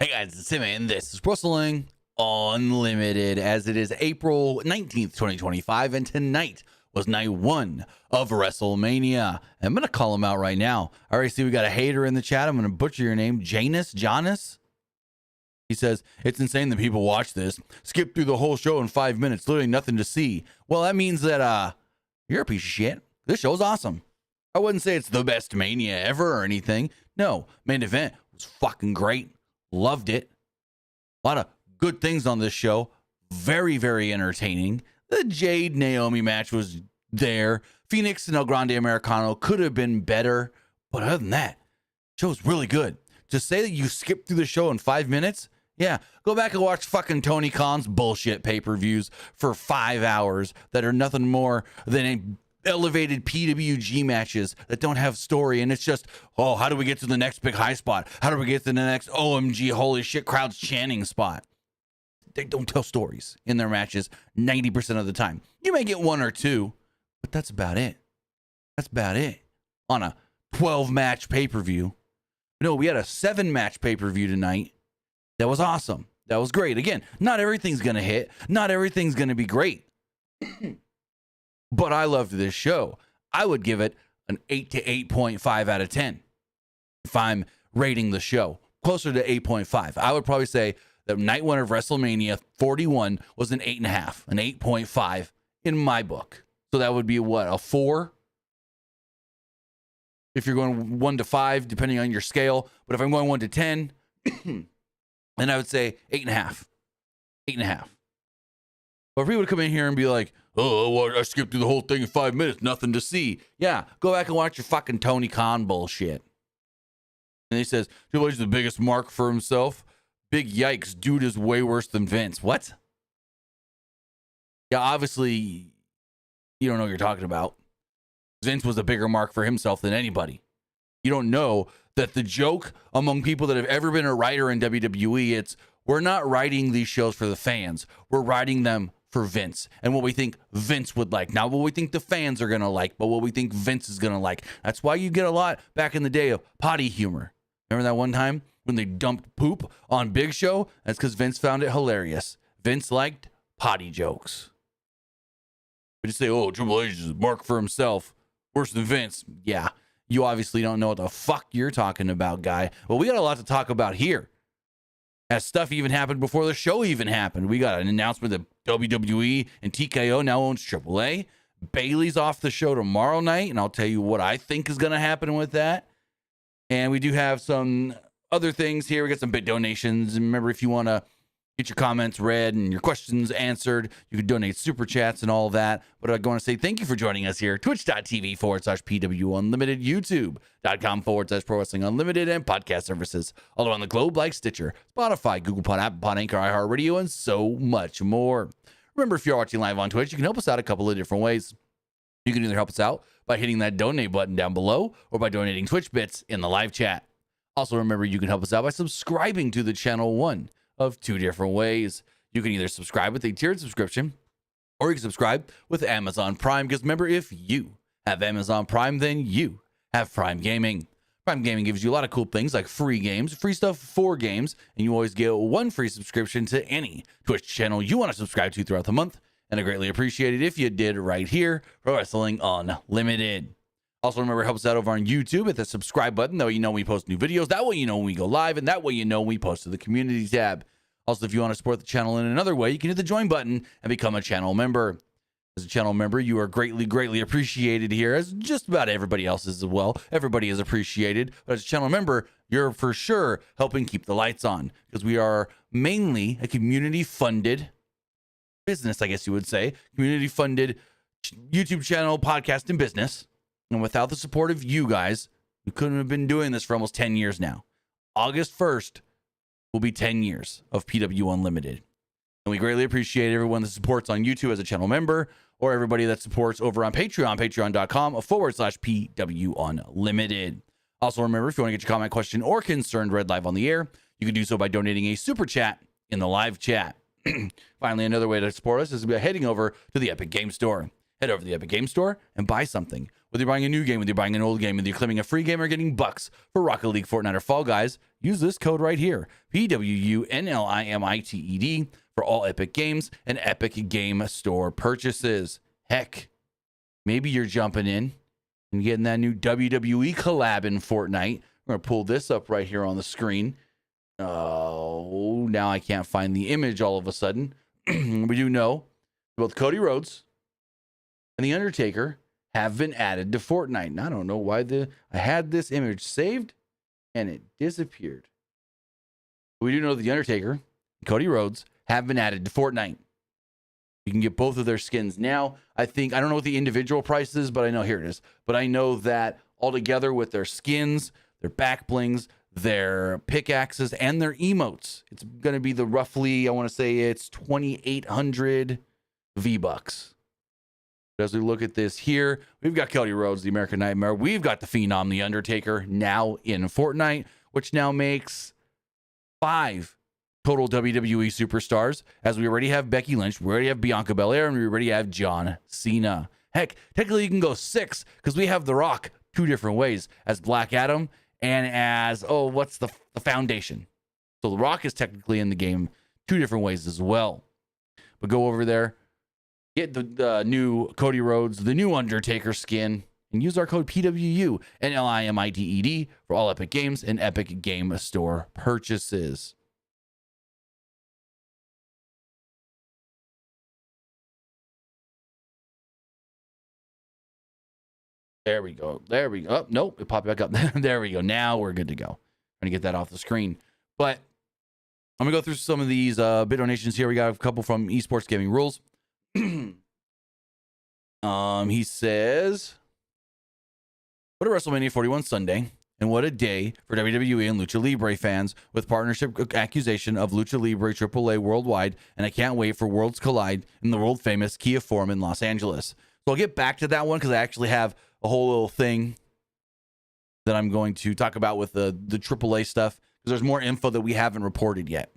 Hey guys, it's Tim, and this is Wrestling Unlimited, as it is April 19th, 2025, and tonight was night one of WrestleMania. I'm going to call him out right now. I already see we got a hater in the chat. I'm going to butcher your name. Janus? He says, it's insane that people watch this. Skip through the whole show in 5 minutes. Literally nothing to see. Well, that means that you're a piece of shit. This show's awesome. I wouldn't say it's the best Mania ever or anything. No, main event was fucking great. Loved it. A lot of good things on this show. Very, very entertaining. The Jade Naomi match was there. Phoenix and El Grande Americano could have been better. But other than that, the show's really good. To say that you skipped through the show in 5 minutes, yeah, go back and watch fucking Tony Khan's bullshit pay-per-views for 5 hours that are nothing more than a elevated PWG matches that don't have story, and it's just, oh, how do we get to the next big high spot? How do we get to the next OMG holy shit crowd's chanting spot? They don't tell stories in their matches 90% of the time. You may get one or two, but that's about it. That's about it on a 12-match pay-per-view. No, we had a 7-match pay-per-view tonight. That was awesome. That was great. Again, not everything's going to hit. Not everything's going to be great. But I loved this show. I would give it an 8 to 8.5 out of 10 if I'm rating the show. Closer to 8.5. I would probably say that night one of WrestleMania 41 was an 8.5, an 8.5 in my book. So that would be what, a 4? If you're going 1 to 5, depending on your scale. But if I'm going 1 to 10, then I would say 8.5. 8.5. But if we would come in here and be like, oh, well, I skipped through the whole thing in 5 minutes, nothing to see. Yeah, go back and watch your fucking Tony Khan bullshit. And he says, Triple H is the biggest mark for himself. Big yikes, dude is way worse than Vince. What? Yeah, obviously, you don't know what you're talking about. Vince was a bigger mark for himself than anybody. You don't know that the joke among people that have ever been a writer in WWE, it's, we're not writing these shows for the fans. We're writing them for Vince and what we think Vince would like. Not what we think the fans are going to like, but what we think Vince is going to like. That's why you get a lot back in the day of potty humor. Remember that one time when they dumped poop on Big Show? That's because Vince found it hilarious. Vince liked potty jokes. But you say, oh, Triple H is a mark for himself. Worse than Vince. Yeah, you obviously don't know what the fuck you're talking about, guy. Well, we got a lot to talk about here. As stuff even happened before the show even happened. We got an announcement that WWE and TKO now owns AAA. Bailey's off the show tomorrow night, and I'll tell you what I think is going to happen with that. And we do have some other things here. We got some bit donations. And remember, if you want to get your comments read and your questions answered, you can donate super chats and all of that. But I want to say thank you for joining us here. Twitch.tv/PWU Unlimited, YouTube.com/Pro Wrestling Unlimited, and podcast services all around the globe like Stitcher, Spotify, Google Pod, Apple Pod, Anchor, iHeartRadio, and so much more. Remember, if you're watching live on Twitch, you can help us out a couple of different ways. You can either help us out by hitting that donate button down below or by donating Twitch bits in the live chat. Also, remember, you can help us out by subscribing to the channel one of 2 different ways. You can either subscribe with a tiered subscription, or you can subscribe with Amazon Prime, because remember, if you have Amazon Prime, then you have Prime Gaming. Prime Gaming gives you a lot of cool things like free games, free stuff for games, and you always get 1 free subscription to any Twitch channel you want to subscribe to throughout the month, and I greatly appreciate it if you did right here for Wrestling Unlimited. Also, remember, help us out over on YouTube at the subscribe button. That way you know when we post new videos. That way you know when we go live. And that way you know when we post to the community tab. Also, if you want to support the channel in another way, you can hit the join button and become a channel member. As a channel member, you are greatly, greatly appreciated here, as just about everybody else is as well. Everybody is appreciated. But as a channel member, you're for sure helping keep the lights on, because we are mainly a community-funded business, I guess you would say. Community-funded YouTube channel, podcast, and business. And without the support of you guys, we couldn't have been doing this for almost 10 years now. August 1st will be 10 years of PW Unlimited. And we greatly appreciate everyone that supports on YouTube as a channel member, or everybody that supports over on Patreon, patreon.com/PW Unlimited. Also, remember, if you want to get your comment, question, or concern read live on the air, you can do so by donating a super chat in the live chat. Finally, another way to support us is by heading over to the Epic Game Store. Head over to the Epic Game Store and buy something. Whether you're buying a new game, whether you're buying an old game, whether you're claiming a free game or getting bucks for Rocket League, Fortnite, or Fall Guys, use this code right here, PWUNLIMITED, for all Epic Games and Epic Game Store purchases. Heck, maybe you're jumping in and getting that new WWE collab in Fortnite. We're going to pull this up right here on the screen. Oh, now I can't find the image all of a sudden. We do know both Cody Rhodes and The Undertaker have been added to Fortnite. And I don't know why I had this image saved and it disappeared. We do know The Undertaker and Cody Rhodes have been added to Fortnite. You can get both of their skins now. I don't know what the individual price is, but I know here it is. But I know that altogether with their skins, their back blings, their pickaxes, and their emotes, it's going to be the roughly, I want to say it's 2,800 V-Bucks. As we look at this here, we've got Cody Rhodes, the American Nightmare. We've got the Phenom, the Undertaker, now in Fortnite, which now makes 5 total WWE superstars, as we already have Becky Lynch, we already have Bianca Belair, and we already have John Cena. Heck, technically you can go 6, because we have The Rock 2 different ways, as Black Adam and as, what's the Foundation. So The Rock is technically in the game 2 different ways as well. But go over there, get the new Cody Rhodes, the new Undertaker skin, and use our code PWU and LIMITED for all Epic Games and Epic Game Store purchases. There we go. Oh, nope, it popped back up. There we go. Now we're good to go. I'm going to get that off the screen. But I'm going to go through some of these bit donations here. We got a couple from Esports Gaming Rules. He says, what a WrestleMania 41 Sunday, and what a day for WWE and Lucha Libre fans, with partnership accusation of Lucha Libre AAA worldwide, and I can't wait for Worlds Collide in the world famous Kia Forum in Los Angeles. So I'll get back to that one because I actually have a whole little thing that I'm going to talk about with the AAA stuff, because there's more info that we haven't reported yet.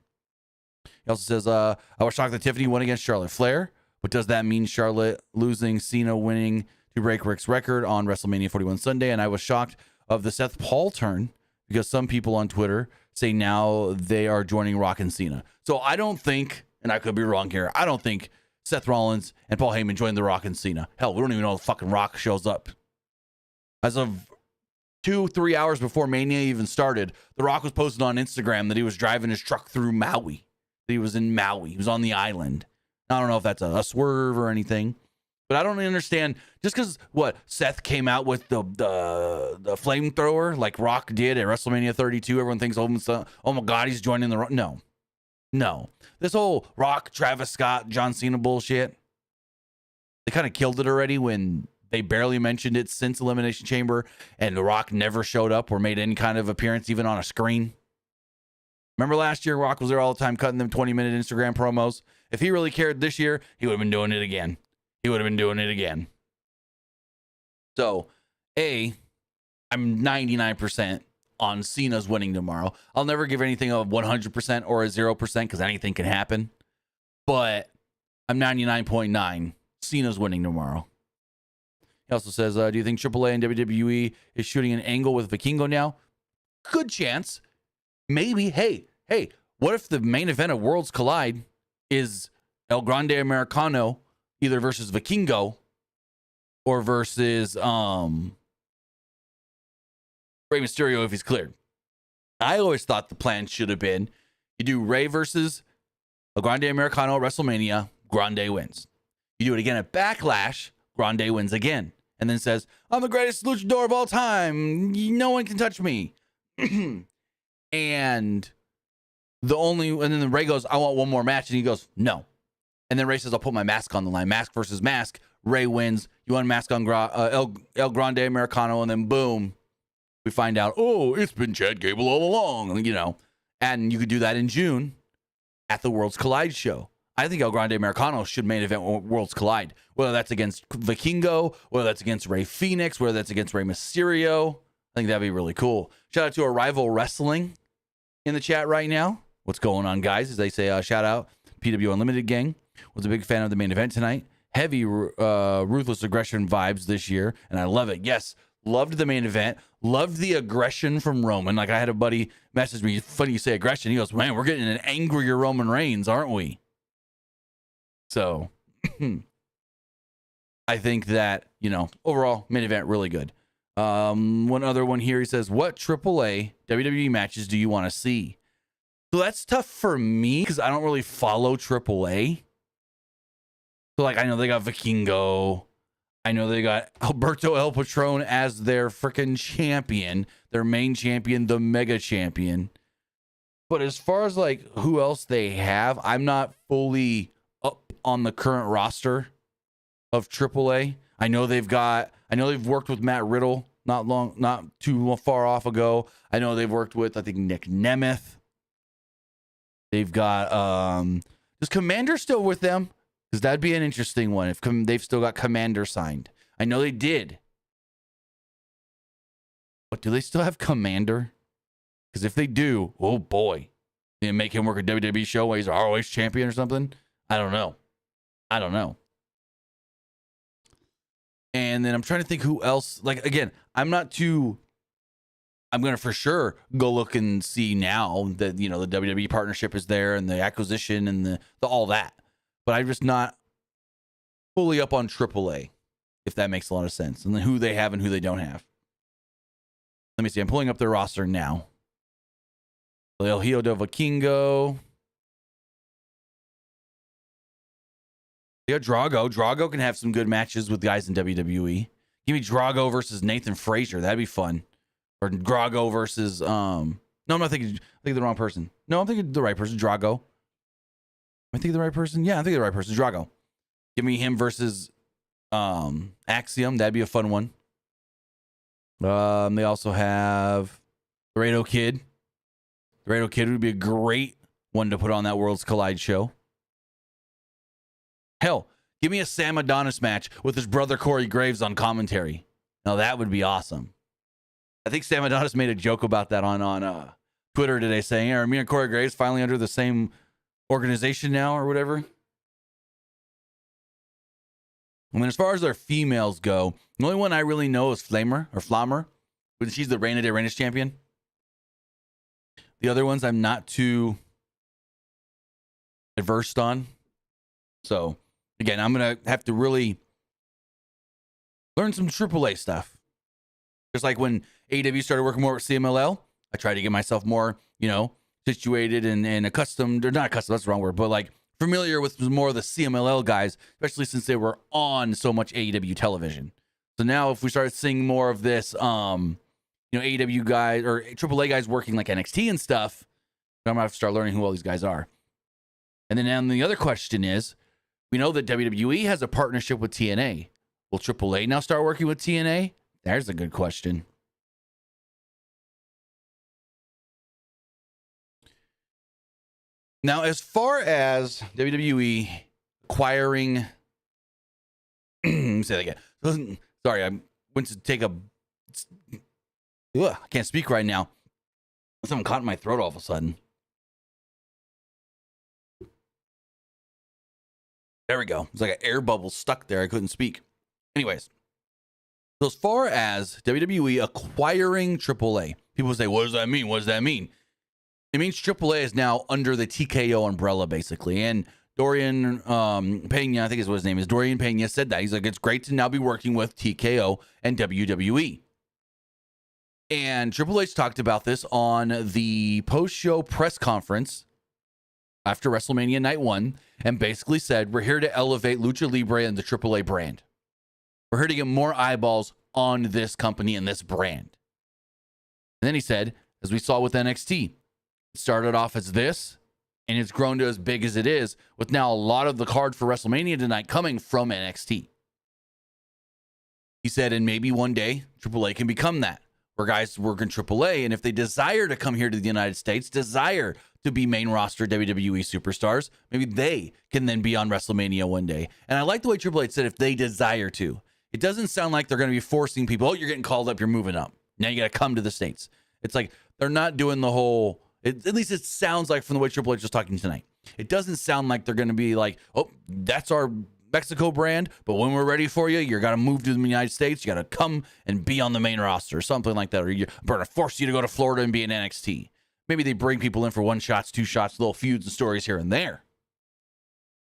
He also says, I was shocked that Tiffany won against Charlotte Flair. But does that mean Charlotte losing, Cena winning to break Rick's record on WrestleMania 41 Sunday? And I was shocked of the Seth Paul turn, because some people on Twitter say now they are joining Rock and Cena. So I don't think, and I could be wrong here, I don't think Seth Rollins and Paul Heyman joined the Rock and Cena. Hell, we don't even know if fucking Rock shows up. As of 2-3 hours before Mania even started, The Rock was posted on Instagram that he was driving his truck through Maui. That he was in Maui. He was on the island. I don't know if that's a swerve or anything, but I don't understand. Just because Seth came out with the flamethrower like Rock did at WrestleMania 32, everyone thinks, oh my God, he's joining the Rock. No. This whole Rock, Travis Scott, John Cena bullshit, they kind of killed it already when they barely mentioned it since Elimination Chamber, and The Rock never showed up or made any kind of appearance even on a screen. Remember last year, Rock was there all the time cutting them 20-minute Instagram promos. If he really cared this year, he would have been doing it again. So, I'm 99% on Cena's winning tomorrow. I'll never give anything a 100% or a 0% because anything can happen. But I'm 99.9. Cena's winning tomorrow. He also says, do you think AAA and WWE is shooting an angle with Vikingo now? Good chance. Maybe. Hey, what if the main event of Worlds Collide is El Grande Americano either versus Vikingo or versus Rey Mysterio if he's cleared? I always thought the plan should have been you do Rey versus El Grande Americano at WrestleMania, Grande wins. You do it again at Backlash, Grande wins again. And then says, I'm the greatest luchador of all time. No one can touch me. And then Rey goes, I want one more match. And he goes, no. And then Rey says, I'll put my mask on the line. Mask versus mask. Rey wins. You unmask on El Grande Americano. And then boom, we find out, it's been Chad Gable all along. And you could do that in June at the Worlds Collide show. I think El Grande Americano should main event Worlds Collide. Whether that's against Vikingo, whether that's against Rey Phoenix, whether that's against Rey Mysterio. I think that'd be really cool. Shout out to Arrival Wrestling in the chat right now. What's going on, guys? As they say, shout out PW Unlimited gang. Was a big fan of the main event tonight. heavy ruthless aggression vibes this year, and I love it. Yes, loved the main event, loved the aggression from Roman. Like, I had a buddy message me, funny you say aggression. He goes, man, we're getting an angrier Roman Reigns, aren't we? So I think that, overall main event really good. One other one here, he says, what AAA WWE matches do you want to see? So that's tough for me because I don't really follow AAA. So, like, I know they got Vikingo. I know they got Alberto El Patron as their freaking champion, their main champion, the mega champion. But as far as, like, who else they have, I'm not fully up on the current roster of AAA. I know they've worked with Matt Riddle not too far off ago. I know they've worked with, I think, Nick Nemeth. They've got, is Commander still with them? Because that'd be an interesting one if they've still got Commander signed. I know they did. But do they still have Commander? Because if they do, oh boy. They make him work a WWE show while he's ROH champion or something? I don't know. And then I'm trying to think who else. Like, again, I'm going to for sure go look and see now that, the WWE partnership is there and the acquisition and the all that. But I'm just not fully up on AAA, if that makes a lot of sense. And then who they have and who they don't have. Let me see. I'm pulling up their roster now. El Hijo del Vikingo. They got Drago. Drago can have some good matches with guys in WWE. Give me Drago versus Nathan Frazier. That'd be fun. Or Drago versus no, I'm not thinking. I think the wrong person. No, I'm thinking the right person. Drago. I think the right person. Yeah, I think the right person. Drago. Give me him versus Axiom. That'd be a fun one. They also have Laredo Kid. Laredo Kid would be a great one to put on that Worlds Collide show. Hell, give me a Sam Adonis match with his brother Corey Graves on commentary. Now that would be awesome. I think Sam Adonis made a joke about that on Twitter today, saying, "Are me and Corey Graves finally under the same organization now, or whatever?" And then as far as their females go, the only one I really know is Flammer, but she's the Reina de Reinas champion. The other ones I'm not too adversed on. So, again, I'm going to have to really learn some AAA stuff. Just like when AEW started working more with CMLL, I tried to get myself more, situated and accustomed, or not accustomed, that's the wrong word, but like familiar with more of the CMLL guys, especially since they were on so much AEW television. So now if we start seeing more of this, AEW guys or AAA guys working like NXT and stuff, I'm going to have to start learning who all these guys are. And then the other question is, we know that WWE has a partnership with TNA. Will AAA now start working with TNA? There's a good question. Now, as far as WWE acquiring, say that again. Sorry, I went to take I can't speak right now. Something caught in my throat all of a sudden. There we go. It's like an air bubble stuck there. I couldn't speak. Anyways, so as far as WWE acquiring AAA, people say, what does that mean? What does that mean? It means AAA is now under the TKO umbrella, basically. And Dorian Pena, I think is what his name is. Dorian Pena said that. He's like, it's great to now be working with TKO and WWE. And Triple H talked about this on the post-show press conference after WrestleMania Night 1 and basically said, we're here to elevate Lucha Libre and the AAA brand. We're here to get more eyeballs on this company and this brand. And then he said, as we saw with NXT, it started off as this, and it's grown to as big as it is, with now a lot of the card for WrestleMania tonight coming from NXT. He said, and maybe one day, AAA can become that, where guys work in AAA, and if they desire to come here to the United States, desire to be main roster WWE superstars, maybe they can then be on WrestleMania one day. And I like the way Triple H said, if they desire to. It doesn't sound like they're going to be forcing people, oh, you're getting called up, you're moving up. Now you got to come to the States. It's like they're not doing the whole, at least it sounds like from the way Triple H was talking tonight. It doesn't sound like they're going to be like, oh, that's Mexico brand, but when we're ready for you, you got to move to the United States. You got to come and be on the main roster or something like that. Or we're going to force you to go to Florida and be in NXT. Maybe they bring people in for 1 shots, 2 shots, little feuds and stories here and there.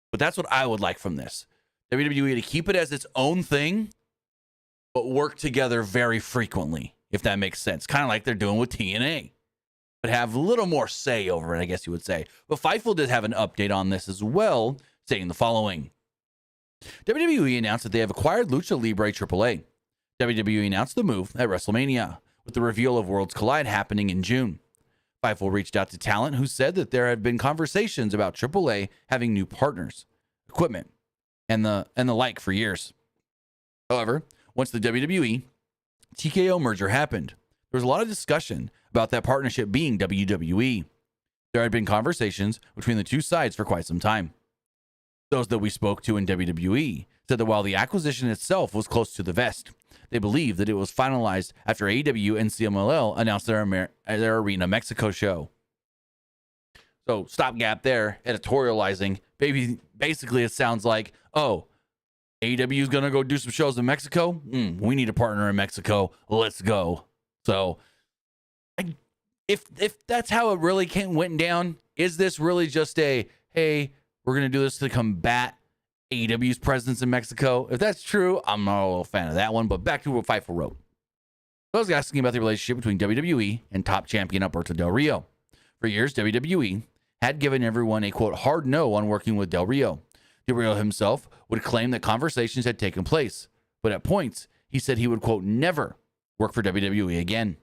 But that's what I would like from this. WWE to keep it as its own thing, but work together very frequently, if that makes sense. Kind of like they're doing with TNA. But have a little more say over it, I guess you would say. But Fightful did have an update on this as well, saying the following. WWE announced that they have acquired Lucha Libre AAA. WWE announced the move at WrestleMania, with the reveal of Worlds Collide happening in June. Fightful reached out to talent who said that there had been conversations about AAA having new partners, equipment, and the like for years. However, once the WWE TKO merger happened, there was a lot of discussion about that partnership being WWE. There had been conversations between the two sides for quite some time. Those that we spoke to in WWE said that while the acquisition itself was close to the vest, they believed that it was finalized after AEW and CMLL announced their Arena Mexico show. So stopgap there, editorializing. Basically, it sounds like, oh, AEW is going to go do some shows in Mexico? We need a partner in Mexico. Let's go. So if that's how it really went down, is this really just a, hey, we're going to do this to combat AEW's presence in Mexico? If that's true, I'm not a little fan of that one. But back to what Fightful wrote. I was asking about the relationship between WWE and top champion Alberto Del Rio. For years, WWE had given everyone a, quote, hard no on working with Del Rio. Del Rio himself would claim that conversations had taken place, but at points, he said he would, quote, never work for WWE again.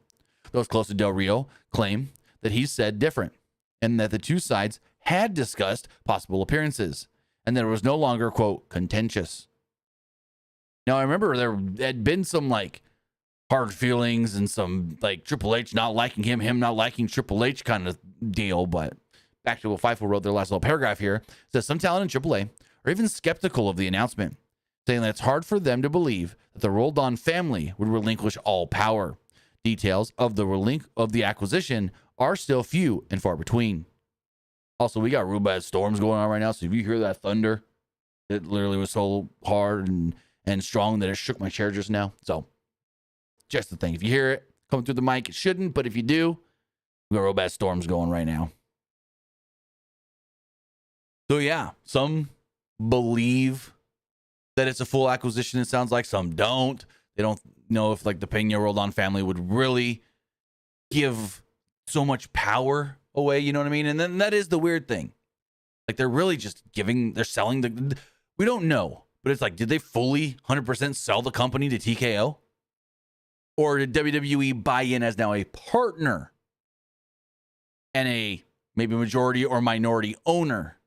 Those close to Del Rio claim that he said different, and that the two sides had discussed possible appearances, and that it was no longer, quote, contentious. Now, I remember there had been some, like, hard feelings and some, like, Triple H not liking him not liking Triple H kind of deal, but back to what Fightful wrote their last little paragraph here. It says some talent in AAA are even skeptical of the announcement, saying that it's hard for them to believe that the Roldan family would relinquish all power. Details of the acquisition are still few and far between. Also, we got real bad storms going on right now, so if you hear that thunder, it literally was so hard and strong that it shook my chair just now. So, just the thing. If you hear it coming through the mic, it shouldn't, but if you do, we got real bad storms going right now. So, yeah, some believe that it's a full acquisition, it sounds like. Some don't. They don't know if, like, the Peña Roldan family would really give so much power away, you know what I mean? And then that is the weird thing. Like, they're really just they're selling we don't know, but it's like, did they fully 100% sell the company to TKO? Or did WWE buy in as now a partner and a maybe majority or minority owner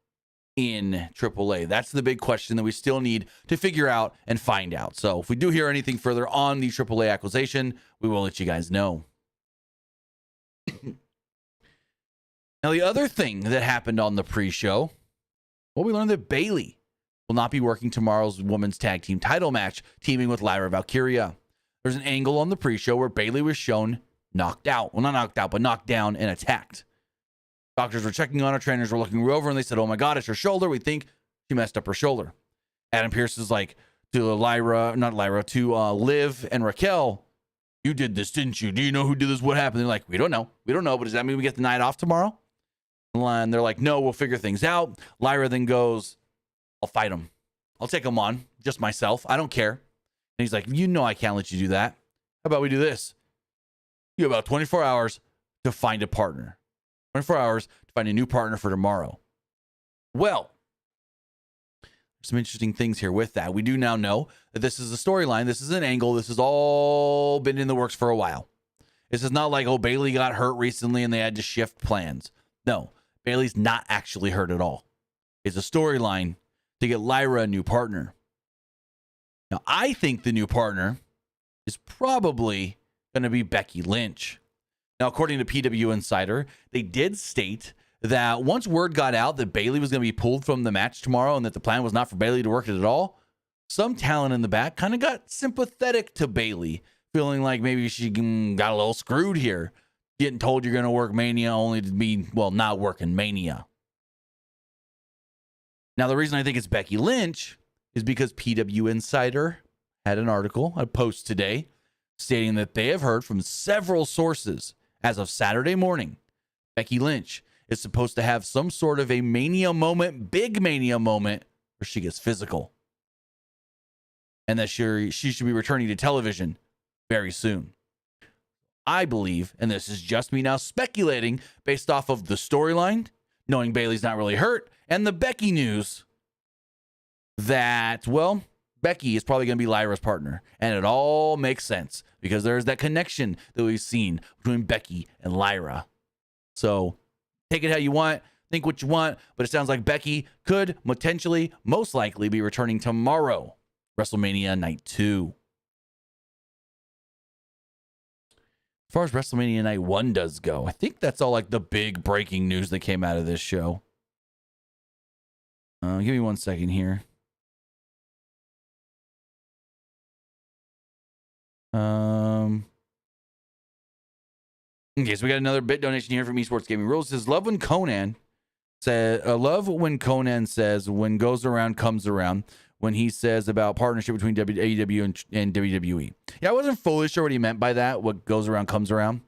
in AAA? That's the big question that we still need to figure out and find out. So if we do hear anything further on the AAA acquisition, we will let you guys know. Now, the other thing that happened on the pre-show, well, we learned that Bayley will not be working tomorrow's women's tag team title match, teaming with Lyra Valkyria. There's an angle on the pre-show where Bayley was shown knocked out. Well, not knocked out, but knocked down and attacked. Doctors were checking on her, trainers were looking her over, and they said, oh my God, it's her shoulder. We think she messed up her shoulder. Adam Pearce is like to Liv and Raquel, you did this, didn't you? Do you know who did this? What happened? They're like, we don't know. We don't know, but does that mean we get the night off tomorrow? And they're like, no, we'll figure things out. Lyra then goes, I'll fight him. I'll take him on, just myself. I don't care. And he's like, you know I can't let you do that. How about we do this? You have about 24 hours to find a partner. 24 hours to find a new partner for tomorrow. Well, there's some interesting things here with that. We do now know that this is a storyline. This is an angle. This has all been in the works for a while. This is not like, oh, Bayley got hurt recently and they had to shift plans. No, Bayley's not actually hurt at all. It's a storyline to get Lyra a new partner. Now, I think the new partner is probably going to be Becky Lynch. Now, according to PW Insider, they did state that once word got out that Bayley was going to be pulled from the match tomorrow and that the plan was not for Bayley to work it at all, some talent in the back kind of got sympathetic to Bayley, feeling like maybe she got a little screwed here, getting told you're going to work Mania only to be, well, not working Mania. Now, the reason I think it's Becky Lynch is because PW Insider had an article, a post today, stating that they have heard from several sources as of Saturday morning, Becky Lynch is supposed to have some sort of a mania moment, big mania moment, where she gets physical. And that she should be returning to television very soon. I believe, and this is just me now speculating based off of the storyline, knowing Bayley's not really hurt, and the Becky news, that, well, Becky is probably going to be Lyra's partner. And it all makes sense because there's that connection that we've seen between Becky and Lyra. So take it how you want, think what you want, but it sounds like Becky could potentially, most likely, be returning tomorrow, WrestleMania Night 2. As far as WrestleMania Night 1 does go, I think that's all like the big breaking news that came out of this show. Give me 1 second here. Okay, so we got another bit donation here from Esports Gaming Rules. It says, love when Conan says, when goes around comes around, when he says about partnership between AEW and WWE. Yeah, I wasn't fully sure what he meant by that. What goes around comes around.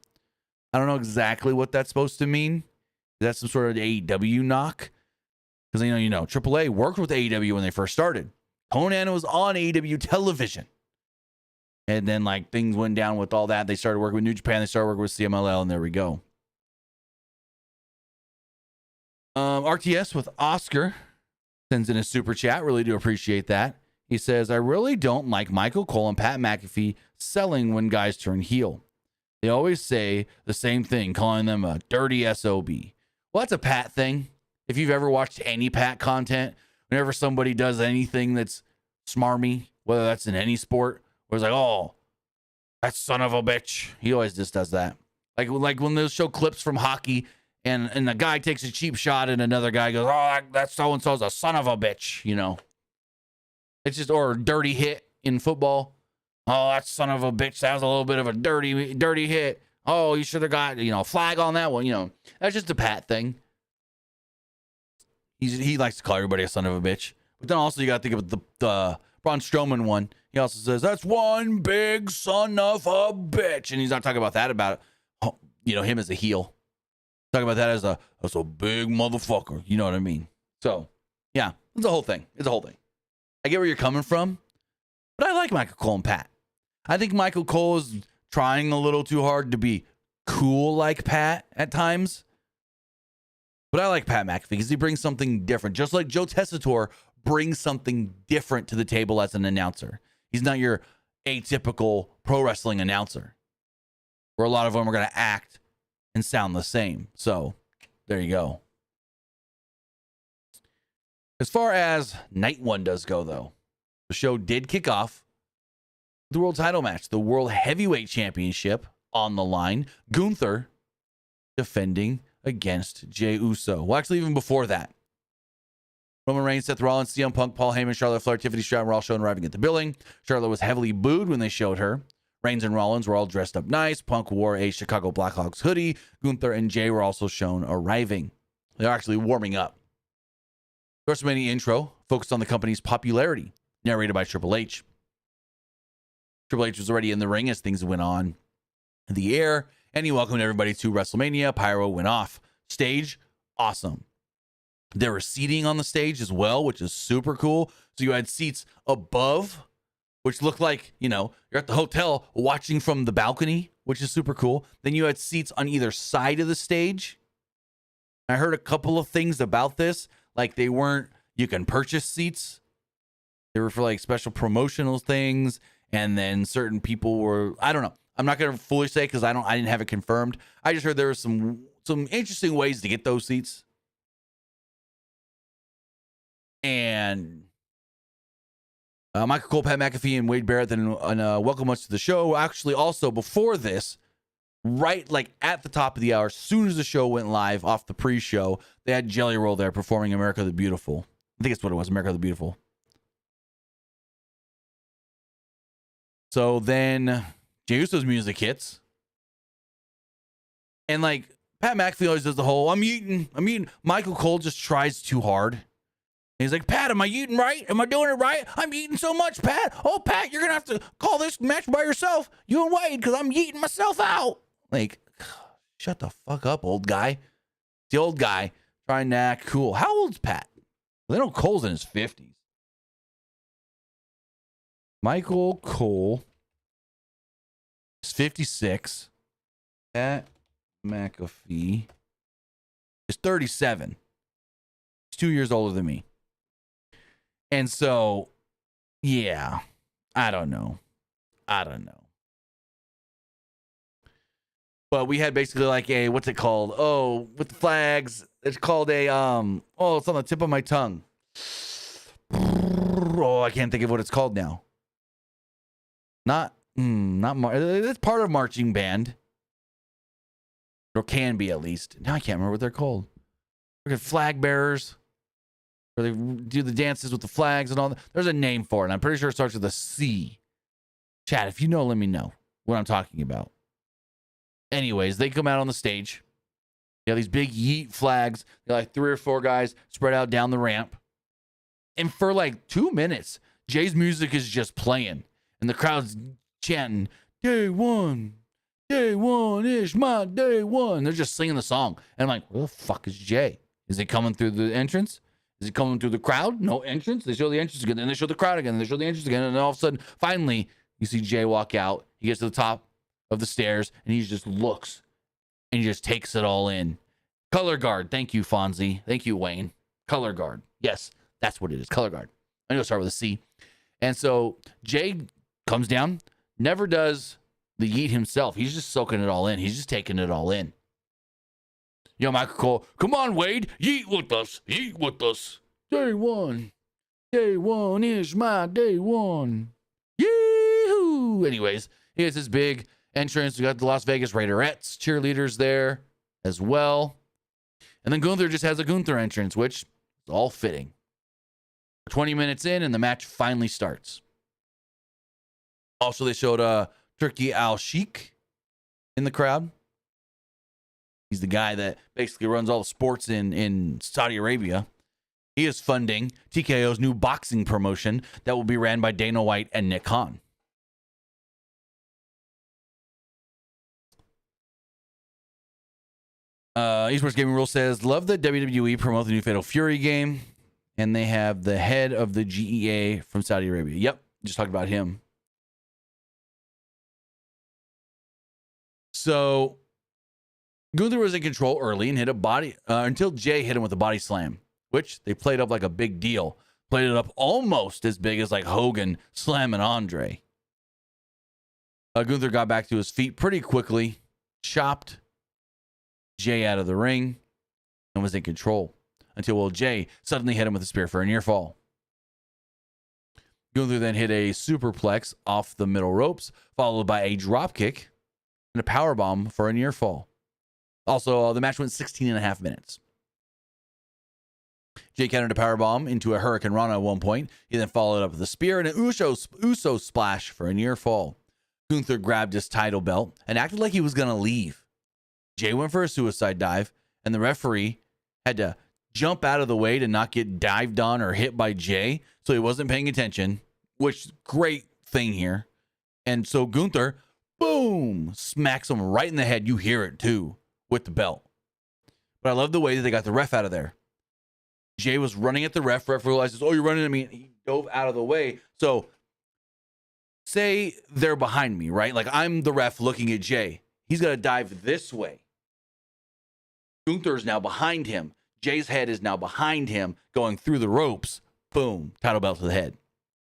I don't know exactly what that's supposed to mean. That's some sort of AEW knock. Because AAA worked with AEW when they first started. Conan was on AEW television. And then, like, things went down with all that. They started working with New Japan. They started working with CMLL, and there we go. RTS with Oscar sends in a super chat. Really do appreciate that. He says, I really don't like Michael Cole and Pat McAfee selling when guys turn heel. They always say the same thing, calling them a dirty SOB. Well, that's a Pat thing. If you've ever watched any Pat content, whenever somebody does anything that's smarmy, whether that's in any sport, where it's like, oh, that son of a bitch. He always just does that. Like when they'll show clips from hockey and a guy takes a cheap shot and another guy goes, oh, that so-and-so's a son of a bitch, It's just, or a dirty hit in football. Oh, that son of a bitch. That was a little bit of a dirty hit. Oh, you should have got, flag on that one. That's just a Pat thing. He likes to call everybody a son of a bitch. But then also you got to think of the Braun Strowman one. He also says, that's one big son of a bitch. And he's not talking about that, about, him as a heel. Talking about that as a big motherfucker. You know what I mean? So, yeah, it's a whole thing. I get where you're coming from, but I like Michael Cole and Pat. I think Michael Cole is trying a little too hard to be cool like Pat at times. But I like Pat McAfee because he brings something different. Just like Joe Tessitore brings something different to the table as an announcer. He's not your atypical pro wrestling announcer, where a lot of them are going to act and sound the same. So there you go. As far as night 1 does go, though, the show did kick off the world title match, the World Heavyweight Championship on the line. Gunther defending against Jay Uso. Well, actually, even before that, Roman Reigns, Seth Rollins, CM Punk, Paul Heyman, Charlotte Flair, Tiffany Stratton were all shown arriving at the building. Charlotte was heavily booed when they showed her. Reigns and Rollins were all dressed up nice. Punk wore a Chicago Blackhawks hoodie. Gunther and Jay were also shown arriving. They're actually warming up. The WrestleMania intro focused on the company's popularity, narrated by Triple H. Triple H was already in the ring as things went on in the air, and he welcomed everybody to WrestleMania. Pyro went off. Stage, awesome. There was seating on the stage as well, which is super cool. So you had seats above, which looked like, you're at the hotel watching from the balcony, which is super cool. Then you had seats on either side of the stage. I heard a couple of things about this. Like you can purchase seats. They were for like special promotional things. And then certain people were, I don't know. I'm not going to fully say because I didn't have it confirmed. I just heard there was some interesting ways to get those seats. And Michael Cole, Pat McAfee, and Wade Barrett then welcome us to the show. Actually, also before this, right like at the top of the hour, as soon as the show went live off the pre-show, they had Jelly Roll there performing America the Beautiful. I think that's what it was, America the Beautiful. So then Jey Uso's music hits. And like Pat McAfee always does the whole, I'm eating. Michael Cole just tries too hard. He's like, Pat, am I eating right? Am I doing it right? I'm eating so much, Pat. Oh, Pat, you're going to have to call this match by yourself, you and Wade, because I'm eating myself out. Like, shut the fuck up, old guy. It's the old guy trying to act cool. How old's Pat? They know Cole's in his 50s. Michael Cole is 56. Pat McAfee is 37. He's 2 years older than me. And so, yeah, I don't know. But we had basically like a, what's it called? Oh, with the flags. It's called a, it's on the tip of my tongue. Oh, I can't think of what it's called now. It's part of marching band. Or can be, at least. Now I can't remember what they're called. Look at flag bearers. Where they do the dances with the flags and all that. There's a name for it, and I'm pretty sure it starts with a C. Chat, if you know, let me know what I'm talking about. Anyways, they come out on the stage. They have these big yeet flags. They're like 3 or 4 guys spread out down the ramp. And for like 2 minutes, Jay's music is just playing. And the crowd's chanting, day one is my day one. They're just singing the song. And I'm like, where the fuck is Jay? Is he coming through the entrance? Is he coming through the crowd? No entrance. They show the entrance again. Then they show the crowd again. Then they show the entrance again. And then all of a sudden, finally, you see Jay walk out. He gets to the top of the stairs, and he just looks. And he just takes it all in. Color guard. Thank you, Fonzie. Thank you, Wayne. Color guard. Yes, that's what it is. Color guard. I'm going to start with a C. And so Jay comes down, never does the yeet himself. He's just soaking it all in. He's just taking it all in. Yo, Michael Cole, come on, Wade, yeet with us. Yeet with us. Day one. Day one is my day one. Yee-hoo. Anyways, he has this big entrance. We got the Las Vegas Raiderettes cheerleaders there as well. And then Gunther just has a Gunther entrance, which is all fitting. 20 minutes in, and the match finally starts. Also, they showed Turkey Al-Sheikh in the crowd. He's the guy that basically runs all the sports in Saudi Arabia. He is funding TKO's new boxing promotion that will be ran by Dana White and Nick Khan. Esports Gaming Rule says, love that WWE promote the new Fatal Fury game. And they have the head of the GEA from Saudi Arabia. Yep, just talked about him. So Gunther was in control early and hit a body until Jay hit him with a body slam, which they played up like a big deal. Played it up almost as big as like Hogan slamming Andre. Gunther got back to his feet pretty quickly, chopped Jay out of the ring, and was in control until Jay suddenly hit him with a spear for a near fall. Gunther then hit a superplex off the middle ropes, followed by a drop kick and a powerbomb for a near fall. Also, the match went 16 and a half minutes. Jay countered a powerbomb into a Hurricane Rana at one point. He then followed up with a spear and an Uso splash for a near fall. Gunther grabbed his title belt and acted like he was going to leave. Jay went for a suicide dive, and the referee had to jump out of the way to not get dived on or hit by Jay, so he wasn't paying attention, which great thing here. And so Gunther, boom, smacks him right in the head. You hear it too with the belt. But I love the way that they got the ref out of there. Jay was running at the ref. Ref realizes, oh, you're running at me. And he dove out of the way. So say they're behind me, right? Like I'm the ref looking at Jay. He's got to dive this way. Gunther's now behind him. Jay's head is now behind him, going through the ropes. Boom, title belt to the head.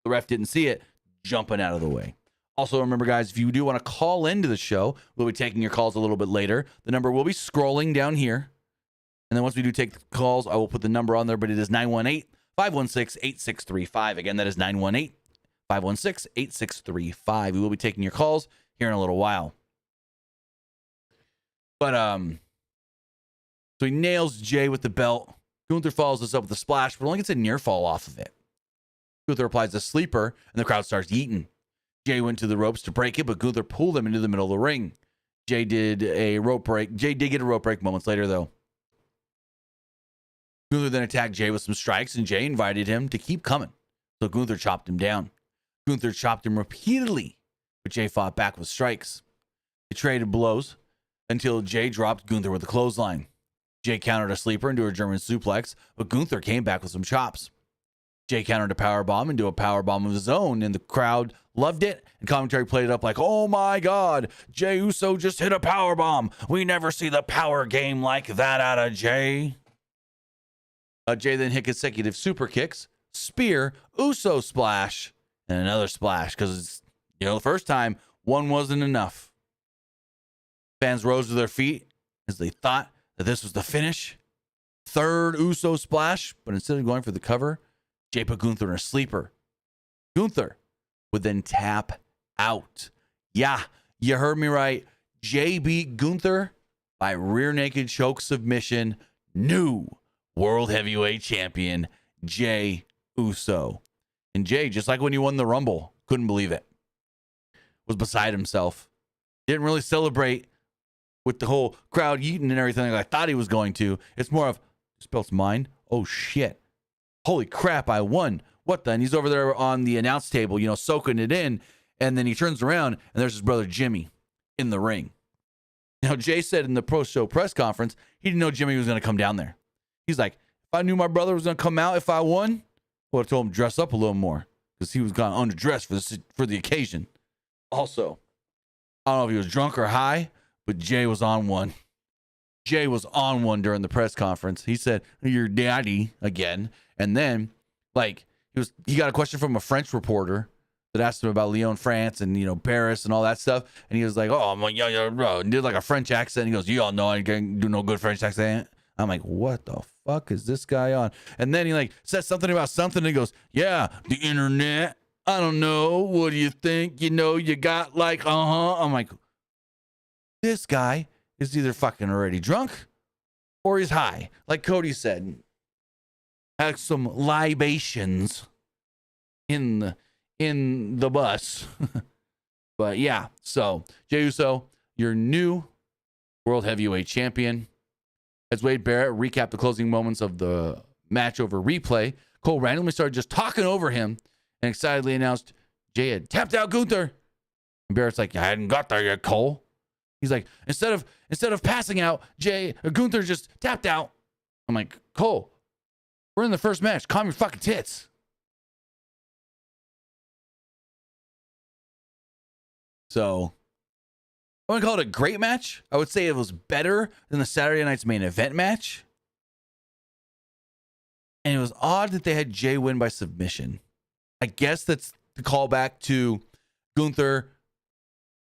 The ref didn't see it, jumping out of the way. Also, remember, guys, if you do want to call into the show, we'll be taking your calls a little bit later. The number will be scrolling down here. And then once we do take the calls, I will put the number on there, but it is 918-516-8635. Again, that is 918-516-8635. We will be taking your calls here in a little while. But, so he nails Jay with the belt. Gunther follows this up with a splash, but only gets a near fall off of it. Gunther applies a sleeper, and the crowd starts yeeting. Jay went to the ropes to break it, but Gunther pulled him into the middle of the ring. Jay did a rope break. Jay did get a rope break moments later, though. Gunther then attacked Jay with some strikes, and Jay invited him to keep coming. So Gunther chopped him down. Gunther chopped him repeatedly, but Jay fought back with strikes. They traded blows until Jay dropped Gunther with a clothesline. Jay countered a sleeper into a German suplex, but Gunther came back with some chops. Jay countered a powerbomb into a powerbomb of his own, and the crowd loved it, and commentary played it up like, oh my God, Jay Uso just hit a powerbomb. We never see the power game like that out of Jay. Jay then hit consecutive super kicks, spear, Uso splash, and another splash, because, the first time, one wasn't enough. Fans rose to their feet as they thought that this was the finish. Third Uso splash, but instead of going for the cover, Jay put Gunther in a sleeper. Gunther would then tap out. Yeah, you heard me right. Jay beat Gunther by rear naked choke submission. New World Heavyweight Champion, Jay Uso. And Jay, just like when he won the Rumble, couldn't believe it. Was beside himself. Didn't really celebrate with the whole crowd eating and everything like I thought he was going to. It's more of, this belt's mine? Oh, shit. Holy crap, I won. What the? And he's over there on the announce table, soaking it in. And then he turns around, and there's his brother Jimmy in the ring. Now, Jay said in the post-show press conference, he didn't know Jimmy was going to come down there. He's like, if I knew my brother was going to come out if I won, well, I told him to dress up a little more because he was going to underdress for the occasion. Also, I don't know if he was drunk or high, but Jay was on one. Jay was on one during the press conference. He said, your daddy again. And then, he got a question from a French reporter that asked him about Lyon, France, and, Paris and all that stuff. And he was like, oh, I'm like, yeah, bro. And did like a French accent. He goes, you all know I can't do no good French accent. I'm like, what the fuck is this guy on? And then he says something about something. And he goes, yeah, the internet. I don't know. What do you think? You got I'm like, this guy is either fucking already drunk or he's high. Like Cody said, had some libations in the bus. But yeah, so Jay Uso, your new World Heavyweight Champion. As Wade Barrett recapped the closing moments of the match over replay, Cole randomly started just talking over him and excitedly announced Jay had tapped out Gunther. And Barrett's like, I hadn't got there yet, Cole. He's like, instead of passing out, Gunther just tapped out. I'm like, Cole, we're in the first match. Calm your fucking tits. So, I wouldn't call it a great match. I would say it was better than the Saturday night's main event match. And it was odd that they had Jay win by submission. I guess that's the callback to Gunther.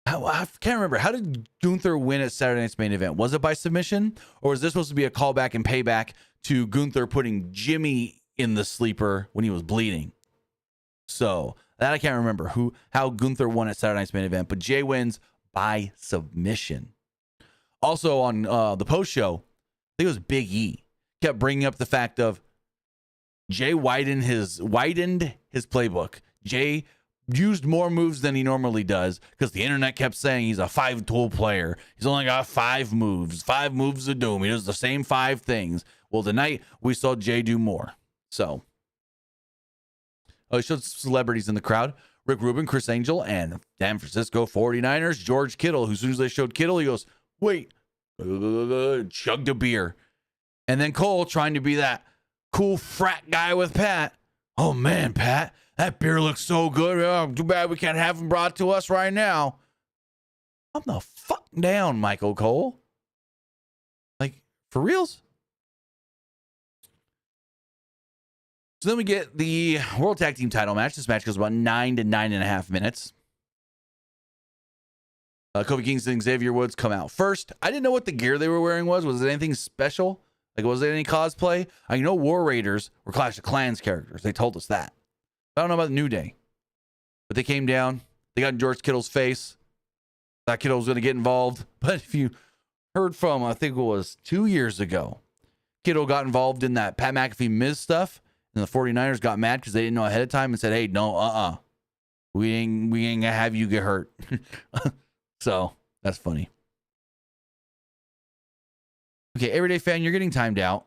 I can't remember. How did Gunther win at Saturday night's main event? Was it by submission? Or was this supposed to be a callback and payback to Gunther putting Jimmy in the sleeper when he was bleeding? So that I can't remember how Gunther won at Saturday night's main event. But Jay wins by submission. Also on the post show, I think it was Big E kept bringing up the fact of Jay widened his playbook. Jay used more moves than he normally does because the internet kept saying he's a 5-tool player. He's only got 5 moves of doom. He does the same 5 things. Well, tonight we saw Jay do more. So, he showed celebrities in the crowd. Rick Rubin, Chris Angel, and San Francisco 49ers, George Kittle, who as soon as they showed Kittle, he goes, wait, chugged a beer. And then Cole, trying to be that cool frat guy with Pat. Oh, man, Pat, that beer looks so good. Oh, too bad we can't have him brought to us right now. Calm the fuck down, Michael Cole. For reals? So then we get the World Tag Team title match. This match goes about 9 to 9.5 minutes. Kofi Kingston and Xavier Woods come out first. I didn't know what the gear they were wearing was. Was it anything special? Was it any cosplay? I know War Raiders were Clash of Clans characters. They told us that. I don't know about the New Day. But they came down. They got in George Kittle's face. Thought Kittle was going to get involved. But if you heard from, I think it was 2 years ago, Kittle got involved in that Pat McAfee Miz stuff. And the 49ers got mad because they didn't know ahead of time and said, hey, no, we ain't going to have you get hurt. So, that's funny. Okay, everyday fan, you're getting timed out.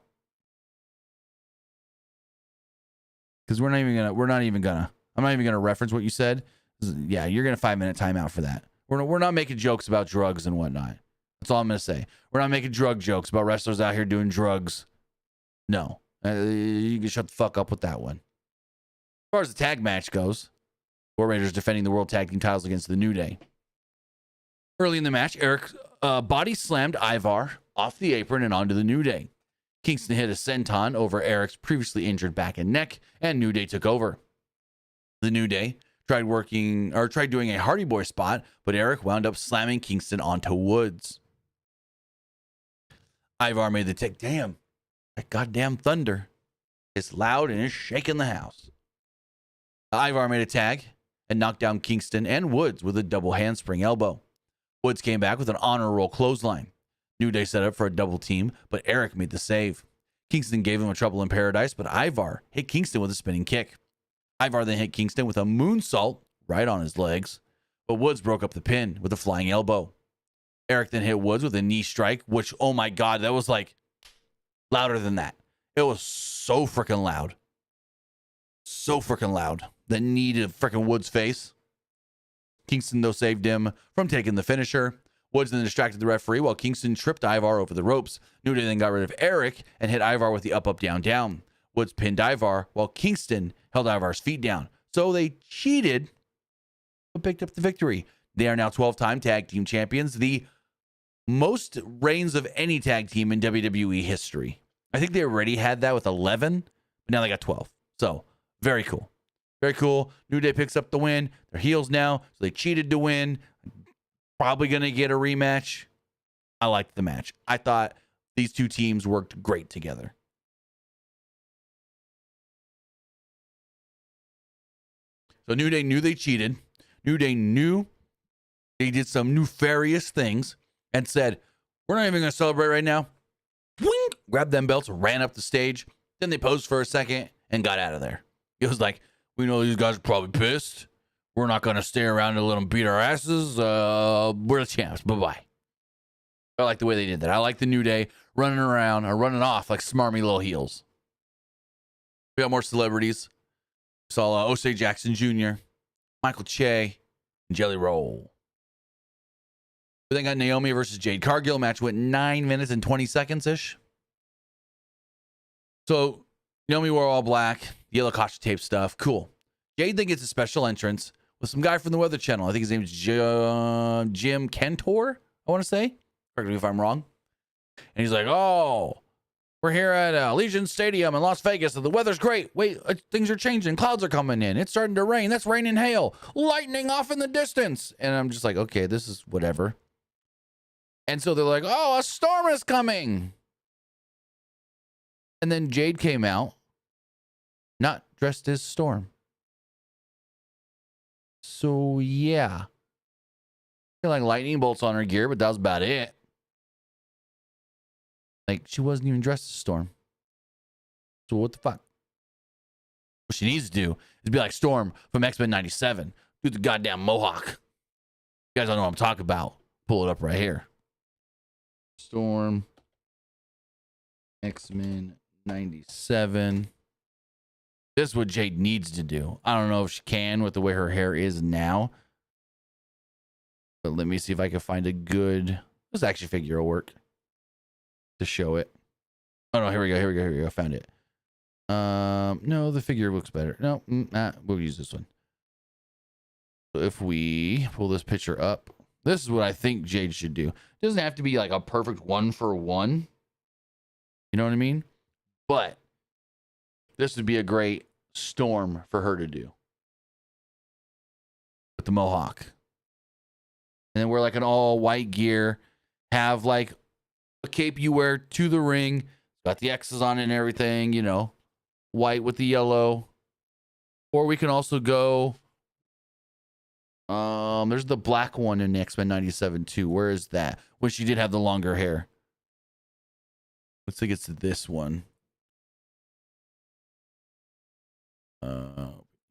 because I'm not even gonna reference what you said. Yeah, you're gonna 5-minute timeout for that. We're not making jokes about drugs and whatnot. That's all I'm gonna say. We're not making drug jokes about wrestlers out here doing drugs. No, you can shut the fuck up with that one. As far as the tag match goes, War Raiders defending the World Tag Team titles against the New Day. Early in the match, Eric body slammed Ivar off the apron and onto the New Day. Kingston hit a senton over Eric's previously injured back and neck, and New Day took over. The New Day tried doing a Hardy Boy spot, but Eric wound up slamming Kingston onto Woods. Ivar made the take. Damn, that goddamn thunder. It's loud and it's shaking the house. Ivar made a tag and knocked down Kingston and Woods with a double handspring elbow. Woods came back with an honor roll clothesline. New Day set up for a double team, but Eric made the save. Kingston gave him a trouble in paradise, but Ivar hit Kingston with a spinning kick. Ivar then hit Kingston with a moonsault right on his legs, but Woods broke up the pin with a flying elbow. Eric then hit Woods with a knee strike, which, oh my God, that was like louder than that. It was so freaking loud. So freaking loud. The knee to freaking Woods' face. Kingston, though, saved him from taking the finisher. Woods then distracted the referee while Kingston tripped Ivar over the ropes. New Day then got rid of Eric and hit Ivar with the up, up, down, down. Woods pinned Ivar while Kingston held Ivar's feet down. So they cheated but picked up the victory. They are now 12-time tag team champions, the most reigns of any tag team in WWE history. I think they already had that with 11, but now they got 12. So very cool. Very cool. New Day picks up the win. They're heels now, so they cheated to win. Probably going to get a rematch. I liked the match. I thought these two teams worked great together. So New Day knew they cheated. New Day knew they did some nefarious things and said, we're not even going to celebrate right now. Wink! Grabbed them belts, ran up the stage. Then they posed for a second and got out of there. It was like, we know these guys are probably pissed. We're not going to stay around and let them beat our asses. We're the champs. Bye-bye. I like the way they did that. I like the New Day running around or running off like smarmy little heels. We got more celebrities. We saw Osei Jackson Jr., Michael Che, and Jelly Roll. We then got Naomi versus Jade. Cargill match went 9 minutes and 20 seconds-ish. So Naomi wore all black, yellow caution tape stuff. Cool. Jade then gets a special entrance with some guy from the Weather Channel. I think his name is Jim Cantor, I want to say. Correct me if I'm wrong. And he's like, oh, we're here at Allegiant Stadium in Las Vegas, and the weather's great. Wait, things are changing. Clouds are coming in. It's starting to rain. That's rain and hail. Lightning off in the distance. And I'm just like, okay, this is whatever. And so they're like, oh, a storm is coming. And then Jade came out, not dressed as Storm. So, yeah. Like lightning bolts on her gear, but that was about it. Like, she wasn't even dressed as Storm. So, what the fuck? What she needs to do is be like Storm from X-Men 97. Do the goddamn mohawk. You guys don't know what I'm talking about. Pull it up right here. Storm. X-Men 97. This is what Jade needs to do. I don't know if she can with the way her hair is now. But let me see if I can find a good... This action figure will work to show it. Oh, no, here we go. Found it. No, the figure looks better. No, we'll use this one. So if we pull this picture up, this is what I think Jade should do. It doesn't have to be like a perfect 1-for-1. You know what I mean? But this would be a great Storm for her to do. With the mohawk. And then wear like an all white gear. Have like a cape you wear to the ring. Got the X's on it and everything, you know. White with the yellow. Or we can also go... there's the black one in X-Men 97 too. Where is that? When she did have the longer hair. Let's think it's this one.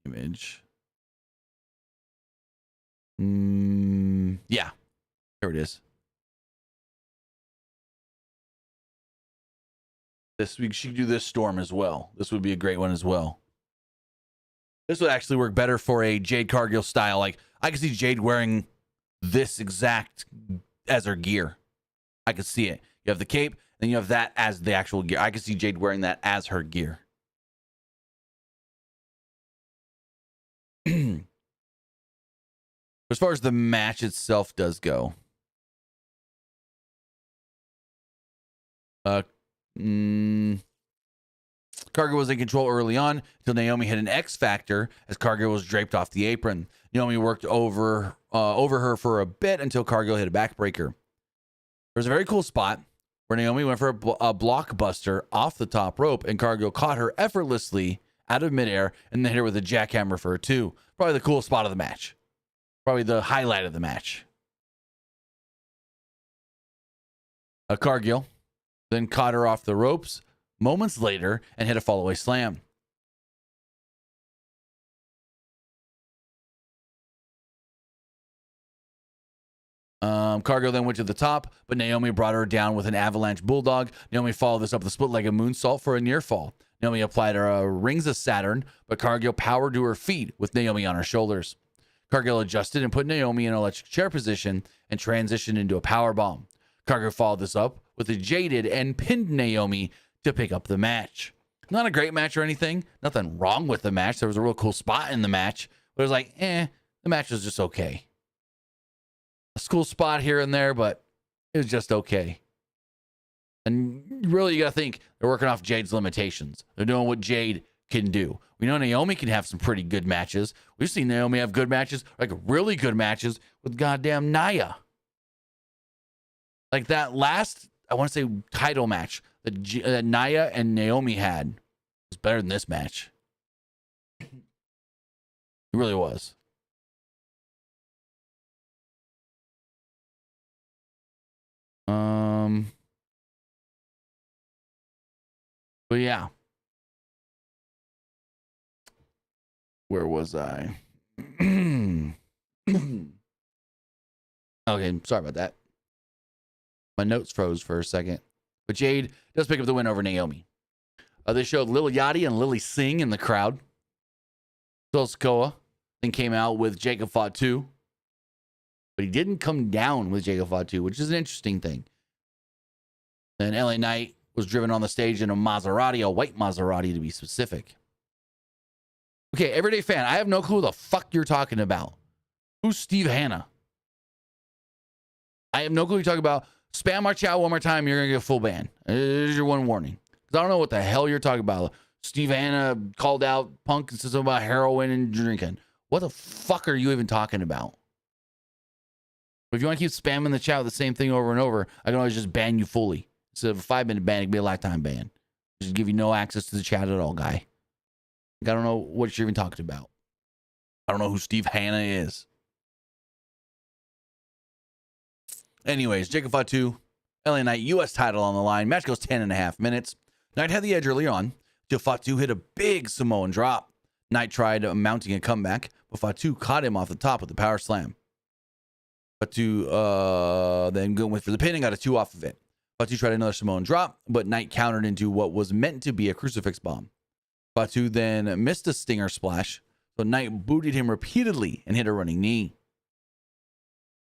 Image. Yeah. There it is. This week she could do this Storm as well. This would be a great one as well. This would actually work better for a Jade Cargill style. Like, I could see Jade wearing this exact as her gear. I could see it. You have the cape, and you have that as the actual gear. I could see Jade wearing that as her gear. As far as the match itself does go, Cargill was in control early on until Naomi hit an X Factor as Cargill was draped off the apron. Naomi worked over her for a bit until Cargill hit a backbreaker. There was a very cool spot where Naomi went for a blockbuster off the top rope, and Cargill caught her effortlessly out of midair and then hit her with a jackhammer for a 2. Probably the coolest spot of the match. Probably the highlight of the match. Cargill then caught her off the ropes moments later and hit a fallaway slam. Cargill then went to the top, but Naomi brought her down with an avalanche bulldog. Naomi followed this up with a split-legged moonsault for a near fall. Naomi applied her rings of Saturn, but Cargill powered to her feet with Naomi on her shoulders. Cargill adjusted and put Naomi in an electric chair position and transitioned into a power bomb. Cargill followed this up with a Jaded and pinned Naomi to pick up the match. Not a great match or anything. Nothing wrong with the match. There was a real cool spot in the match, but it was like, the match was just okay. A cool spot here and there, but it was just okay. And really, you got to think they're working off Jade's limitations. They're doing what Jade can do. We know Naomi can have some pretty good matches. We've seen Naomi have good matches, like really good matches with goddamn Nia. Like that last, I want to say, title match that Nia and Naomi had was better than this match. It really was. But yeah. Where was I? Okay, sorry about that. My notes froze for a second. But Jade does pick up the win over Naomi. They showed Lil Yachty and Lily Singh in the crowd. Phil Sikoa then came out with Jacob Fatu. But he didn't come down with Jacob Fatu, which is an interesting thing. Then LA Knight was driven on the stage in a Maserati, a white Maserati to be specific. Okay, everyday fan, I have no clue the fuck you're talking about. Who's Steve Hanna? I have no clue you're talking about. Spam our chat one more time, you're going to get a full ban. Here's your one warning. Because I don't know what the hell you're talking about. Steve Hanna called out Punk and said something about heroin and drinking. What the fuck are you even talking about? But if you want to keep spamming the chat with the same thing over and over, I can always just ban you fully. Instead of a 5-minute ban, it can be a lifetime ban. Just give you no access to the chat at all, guy. I don't know what you're even talking about. I don't know who Steve Hanna is. Anyways, Jacob Fatu, LA Knight, U.S. title on the line. Match goes 10.5 minutes. Knight had the edge early on until Fatu hit a big Samoan drop. Knight tried mounting a comeback, but Fatu caught him off the top with the power slam. Fatu then went for the pin and got a 2 off of it. Fatu tried another Samoan drop, but Knight countered into what was meant to be a crucifix bomb. Fatu then missed a stinger splash, so Knight booted him repeatedly and hit a running knee.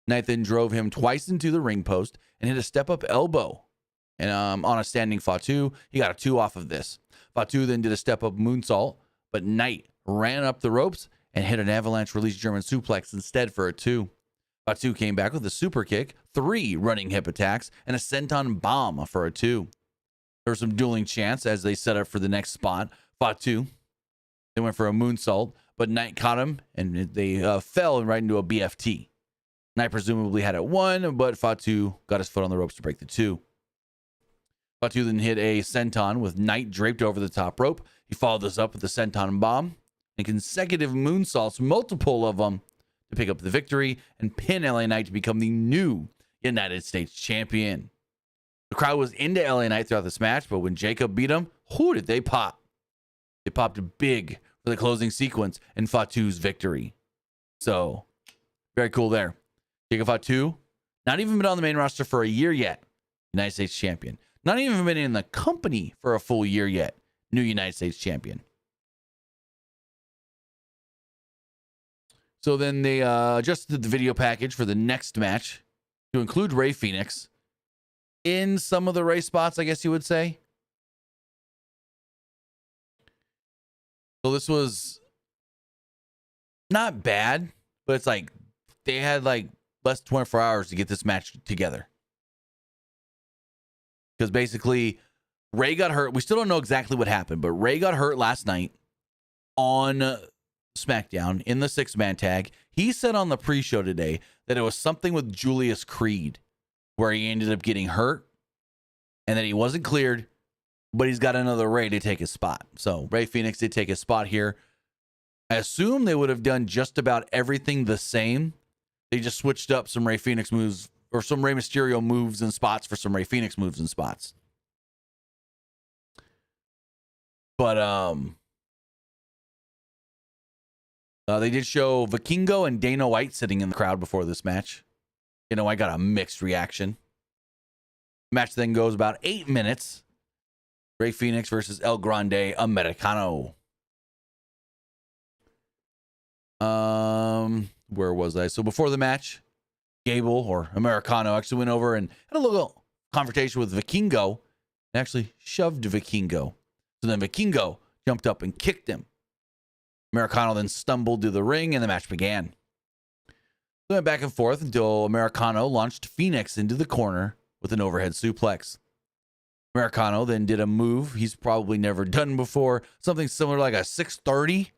Knight then drove him twice into the ring post and hit a step-up elbow. And on a standing Fatu, he got a 2 off of this. Fatu then did a step-up moonsault, but Knight ran up the ropes and hit an avalanche release German suplex instead for a 2. Fatu came back with a super kick, 3 running hip attacks, and a senton bomb for a 2. There were some dueling chants as they set up for the next spot. Fatu, they went for a moonsault, but Knight caught him, and they fell right into a BFT. Knight presumably had it 1, but Fatu got his foot on the ropes to break the 2. Fatu then hit a senton with Knight draped over the top rope. He followed this up with a senton bomb and consecutive moonsaults, multiple of them, to pick up the victory and pin LA Knight to become the new United States champion. The crowd was into LA Knight throughout this match, but when Jacob beat him, who did they pop? They popped big for the closing sequence and Fatu's victory. So, very cool there. Jacob Fatu, not even been on the main roster for a year yet. United States champion. Not even been in the company for a full year yet. New United States champion. So then they adjusted the video package for the next match to include Rey Phoenix in some of the Rey spots, I guess you would say. So this was not bad, but it's like they had like less than 24 hours to get this match together. Because basically, Rey got hurt. We still don't know exactly what happened, but Rey got hurt last night on SmackDown in the 6-man tag. He said on the pre-show today that it was something with Julius Creed where he ended up getting hurt and that he wasn't cleared, but he's got another Rey to take his spot. So Rey Phoenix did take his spot here. I assume they would have done just about everything the same. They just switched up some Rey Phoenix moves or some Rey Mysterio moves and spots for some Rey Phoenix moves and spots. But they did show Vikingo and Dana White sitting in the crowd before this match. Dana White got a mixed reaction. Match then goes about 8 minutes. Rey Phoenix versus El Grande Americano. Where was I? So before the match, Gable or Americano actually went over and had a little confrontation with Vikingo and actually shoved Vikingo. So then Vikingo jumped up and kicked him. Americano then stumbled to the ring and the match began. They went back and forth until Americano launched Phoenix into the corner with an overhead suplex. Americano then did a move he's probably never done before, something similar like a 630,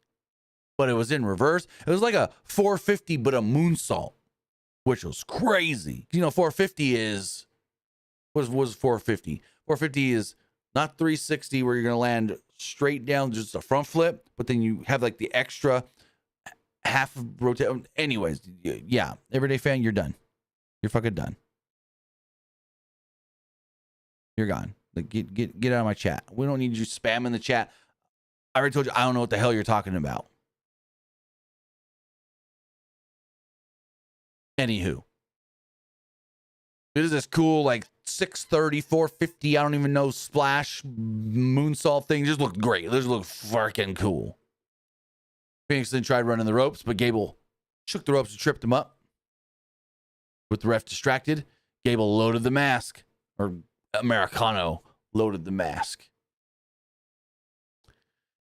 but it was in reverse. It was like a 450, but a moonsault, which was crazy. You know, 450 is, what was 450? 450 is not 360 where you're going to land straight down, just a front flip, but then you have like the extra half rotate. Anyways, yeah, everyday fan, you're done. You're fucking done. You're gone. Like, get out of my chat. We don't need you spamming the chat. I already told you I don't know what the hell you're talking about. Anywho, it is this cool like 630, 450, I don't even know, splash moonsault thing. Just looked great. It just looked freaking cool. Phoenix then tried running the ropes, but Gable shook the ropes and tripped him up. With the ref distracted, Gable loaded the mask, or Americano loaded the mask.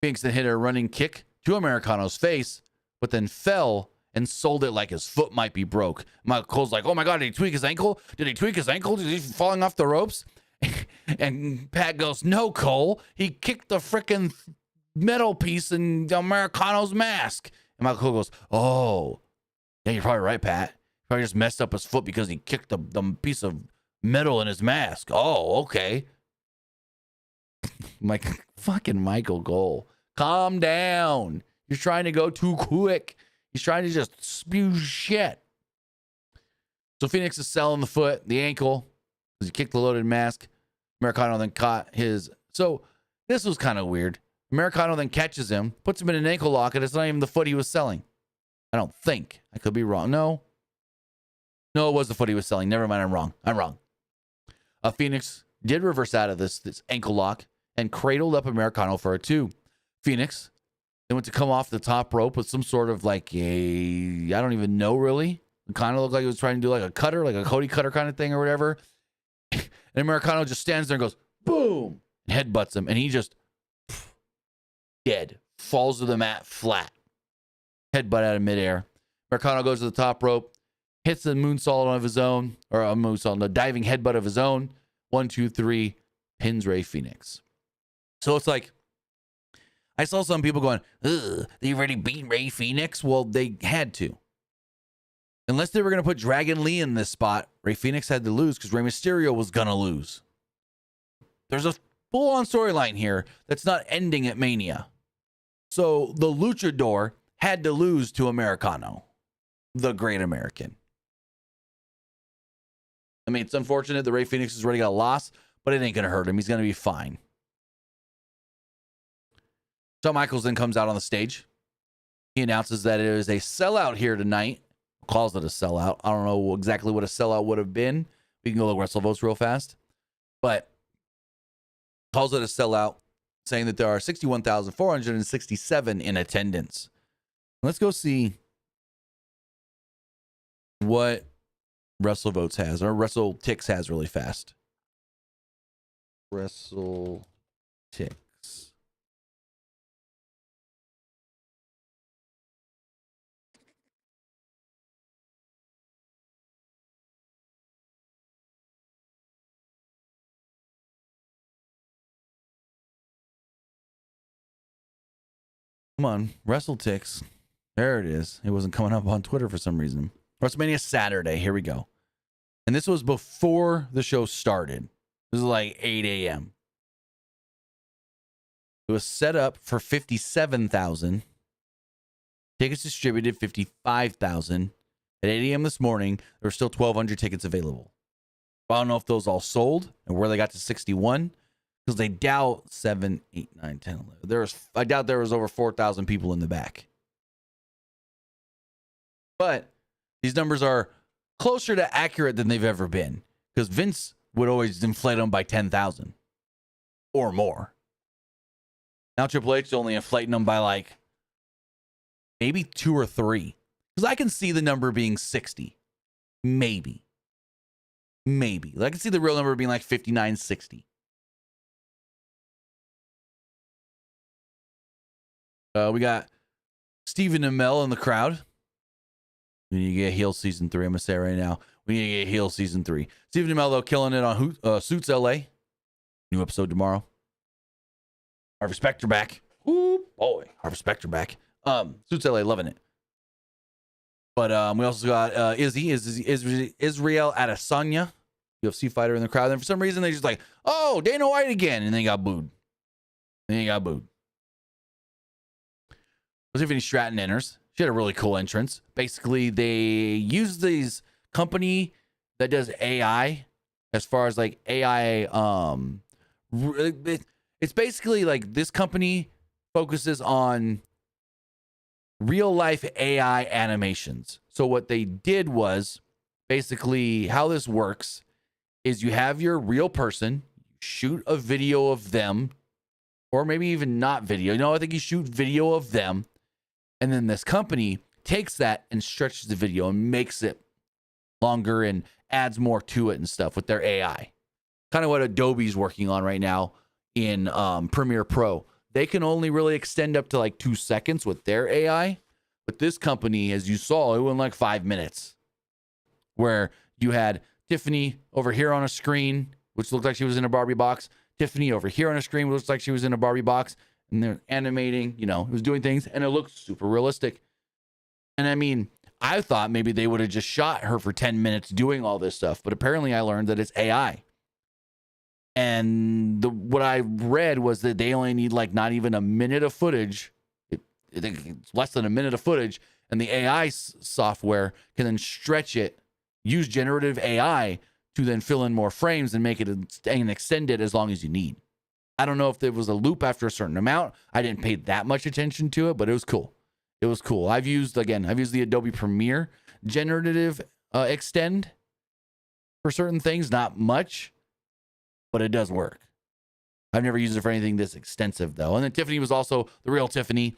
Phoenix then hit a running kick to Americano's face, but then fell and sold it like his foot might be broke. Michael Cole's like, oh my God, did he tweak his ankle? Did he tweak his ankle? Did he falling off the ropes? And Pat goes, no, Cole. He kicked the freaking metal piece in Americano's mask. And Michael Cole goes, oh, yeah, you're probably right, Pat. He probably just messed up his foot because he kicked the piece of metal in his mask. Oh, okay. I'm like, fucking Michael Cole, calm down. You're trying to go too quick. He's trying to just spew shit. So Phoenix is selling the foot, the ankle, as he kicked the loaded mask. Americano then caught his. So this was kind of weird. Americano then catches him, puts him in an ankle lock, and it's not even the foot he was selling. I don't think. I could be wrong. No, it was the foot he was selling. Never mind, I'm wrong. Phoenix did reverse out of this ankle lock and cradled up Americano for a 2. Phoenix then went to come off the top rope with some sort of like I don't even know really. It kind of looked like he was trying to do like a cutter, like a Cody cutter kind of thing or whatever. And Americano just stands there and goes, boom, and headbutts him. And he just dead, falls to the mat flat. Headbutt out of midair. Americano goes to the top rope, hits the moonsault of his own, or a moonsault, a diving headbutt of his own. 1, 2, 3, pins Rey Phoenix. So it's like, I saw some people going, ugh, they already beat Rey Phoenix? Well, they had to. Unless they were going to put Dragon Lee in this spot, Rey Phoenix had to lose because Rey Mysterio was going to lose. There's a full-on storyline here that's not ending at Mania. So the Luchador had to lose to Americano, the Great American. I mean, it's unfortunate that Rey Phoenix has already got a loss, but it ain't going to hurt him. He's going to be fine. Shawn Michaels then comes out on the stage. He announces that it is a sellout here tonight. Calls it a sellout. I don't know exactly what a sellout would have been. We can go look WrestleVotes real fast. But calls it a sellout, saying that there are 61,467 in attendance. Let's go see what WrestleVotes has, or WrestleTix has really fast. WrestleTix. Come on, WrestleTix. There it is. It wasn't coming up on Twitter for some reason. WrestleMania Saturday. Here we go. And this was before the show started. This is like 8 a.m. It was set up for 57,000. Tickets distributed 55,000. At 8 a.m. this morning, there were still 1,200 tickets available. I don't know if those all sold and where they got to 61. Because they doubt 7, 8, 9, 10, 11. I doubt there was over 4,000 people in the back. But these numbers are closer to accurate than they've ever been. Because Vince would always inflate them by 10,000 or more. Now Triple H is only inflating them by like maybe 2 or 3. Because I can see the number being 60. Maybe. I can see the real number being like 59, 60. We got Stephen Amell in the crowd. We need to get heel season 3. I'm going to say it right now. We need to get heel season 3. Stephen Amell, though, killing it on Suits LA. New episode tomorrow. Harvey Specter back. Ooh, boy. Harvey Specter back. Suits LA, loving it. But we also got Israel Adesanya, UFC fighter in the crowd. And for some reason, they just like, oh, Dana White again. And then he got booed. Tiffany Stratton enters. She had a really cool entrance. Basically, they use these company that does AI as far as like AI. It's basically like this company focuses on real life AI animations. So what they did was basically how this works is you have your real person, shoot a video of them, or maybe even not video. No, I think you shoot video of them. And then this company takes that and stretches the video and makes it longer and adds more to it and stuff with their AI. Kind of what Adobe's working on right now in Premiere Pro. They can only really extend up to like 2 seconds with their AI. But this company, as you saw, it went like 5 minutes. Where you had Tiffany over here on a screen, which looked like she was in a Barbie box. Tiffany over here on a screen, which looks like she was in a Barbie box. And they're animating, it was doing things, and it looked super realistic. And I mean, I thought maybe they would have just shot her for 10 minutes doing all this stuff, but apparently I learned that it's AI. And what I read was that they only need like not even a minute of footage. It's less than a minute of footage, and the AI software can then stretch it, use generative AI to then fill in more frames and make it and extend it as long as you need. I don't know if there was a loop after a certain amount. I didn't pay that much attention to it, but it was cool. I've used the Adobe Premiere generative extend for certain things, not much, but it does work. I've never used it for anything this extensive though. And then Tiffany was also, the real Tiffany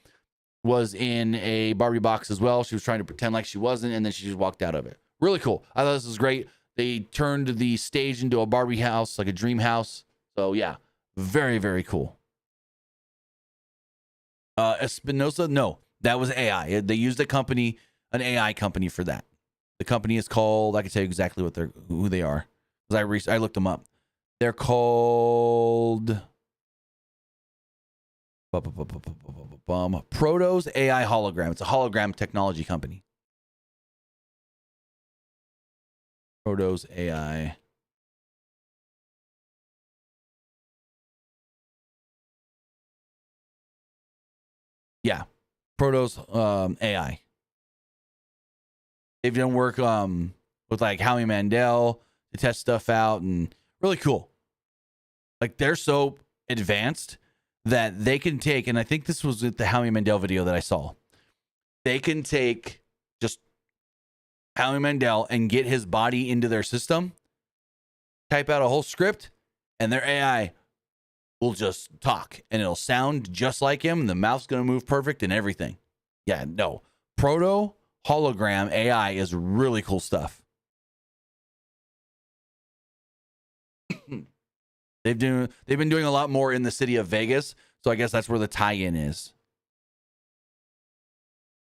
was in a Barbie box as well. She was trying to pretend like she wasn't, and then she just walked out of it. Really cool. I thought this was great. They turned the stage into a Barbie house, like a dream house. So yeah. Very, very cool. Espinosa, no, that was AI. They used an AI company for that. The company is called, I can tell you exactly who they are, because I looked them up. They're called Protos AI Hologram. It's a hologram technology company. Protos AI. Yeah, Protos AI. They've done work with like Howie Mandel to test stuff out, and really cool. Like they're so advanced that they can take, and I think this was with the Howie Mandel video that I saw. They can take just Howie Mandel and get his body into their system, type out a whole script, and their AI will just talk, and it'll sound just like him, and the mouth's going to move perfect and everything. Yeah, no. Proto hologram AI is really cool stuff. They've been doing a lot more in the city of Vegas, so I guess that's where the tie-in is.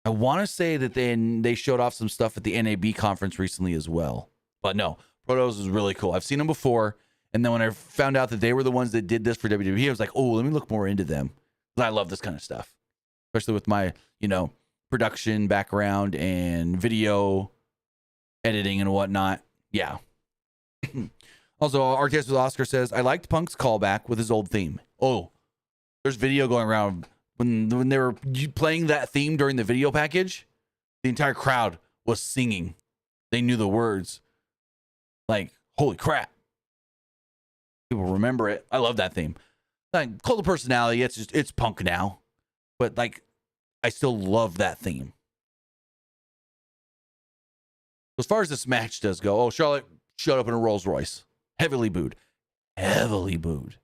I want to say that they showed off some stuff at the NAB conference recently as well. But no, Protos is really cool. I've seen them before, and then when I found out that they were the ones that did this for WWE, I was like, oh, let me look more into them. I love this kind of stuff, especially with my, production background and video editing and whatnot. Yeah. Also, RTS with Oscar says, I liked Punk's callback with his old theme. Oh, there's video going around. When they were playing that theme during the video package, the entire crowd was singing. They knew the words. Like, holy crap. People remember it. I love that theme. Like, cult of personality, it's Punk now. But, like, I still love that theme. As far as this match does go, Charlotte showed up in a Rolls Royce. Heavily booed. Heavily booed.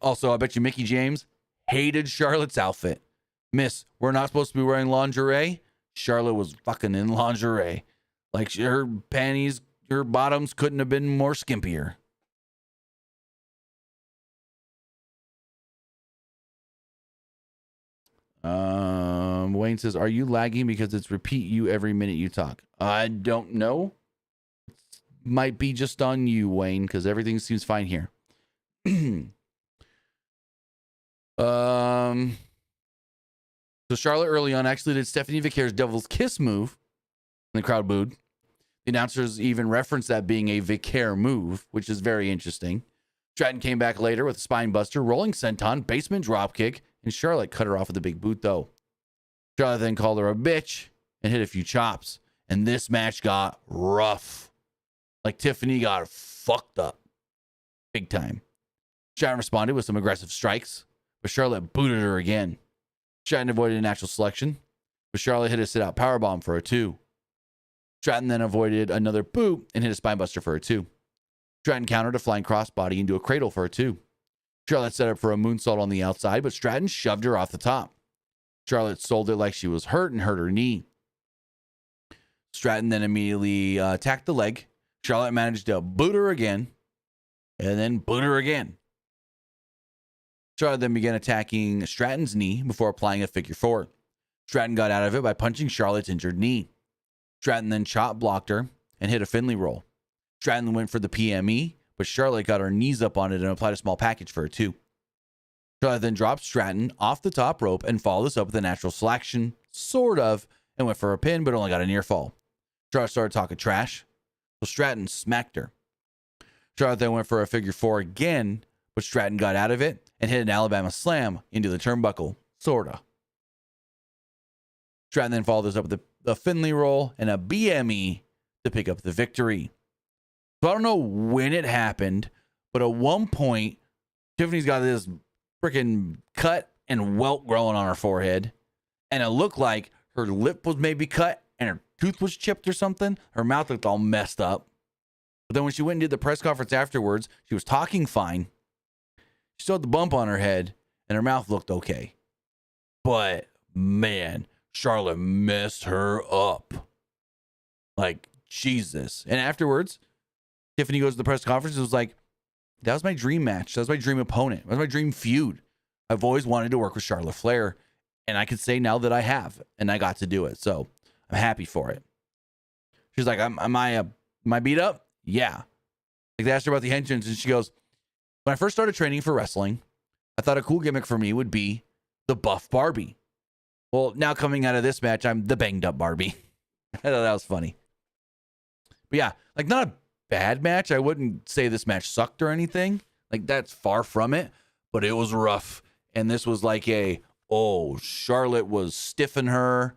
Also, I bet you Mickie James hated Charlotte's outfit. Miss, we're not supposed to be wearing lingerie. Charlotte was fucking in lingerie. Like, her panties, her bottoms couldn't have been more skimpier. Wayne says, are you lagging because it's repeat you every minute you talk? I don't know. It might be just on you, Wayne, because everything seems fine here. So Charlotte early on actually did Stephanie Vicair's Devil's Kiss move, and the crowd booed. The announcers even referenced that being a Vicair move, which is very interesting. Stratton came back later with a spine buster, rolling senton, basement dropkick, and Charlotte cut her off with a big boot, though. Charlotte then called her a bitch and hit a few chops, and this match got rough. Like, Tiffany got fucked up. Big time. Stratton responded with some aggressive strikes, but Charlotte booted her again. Stratton avoided a natural selection, but Charlotte hit a sit-out powerbomb for a 2. Stratton then avoided another boot and hit a spinebuster for a 2. Stratton countered a flying crossbody into a cradle for a 2. Charlotte set up for a moonsault on the outside, but Stratton shoved her off the top. Charlotte sold it like she was hurt and hurt her knee. Stratton then immediately attacked the leg. Charlotte managed to boot her again, and then boot her again. Charlotte then began attacking Stratton's knee before applying a figure 4. Stratton got out of it by punching Charlotte's injured knee. Stratton then chop blocked her and hit a Finley roll. Stratton went for the PME, but Charlotte got her knees up on it and applied a small package for a 2. Charlotte then dropped Stratton off the top rope and followed this up with a natural selection, sort of, and went for a pin, but only got a near fall. Charlotte started talking trash, so Stratton smacked her. Charlotte then went for a figure 4 again, but Stratton got out of it and hit an Alabama slam into the turnbuckle, sorta. Stratton then followed this up with a Finley roll and a BME to pick up the victory. So I don't know when it happened, but at one point, Tiffany's got this freaking cut and welt growing on her forehead, and it looked like her lip was maybe cut and her tooth was chipped or something. Her mouth looked all messed up. But then when she went and did the press conference afterwards, she was talking fine. She still had the bump on her head, and her mouth looked okay. But, man, Charlotte messed her up. Like, Jesus. And afterwards, Tiffany goes to the press conference and was like, that was my dream match. That was my dream opponent. That was my dream feud. I've always wanted to work with Charlotte Flair, and I can say now that I have, and I got to do it. So I'm happy for it. She's like, am I beat up? Yeah. Like, they asked her about the entrance, and she goes, when I first started training for wrestling, I thought a cool gimmick for me would be the buff Barbie. Well, now coming out of this match, I'm the banged up Barbie. I thought that was funny. But yeah, like, not a bad match. I wouldn't say this match sucked or anything. Like, that's far from it, but it was rough. And this was like Charlotte was stiffing her.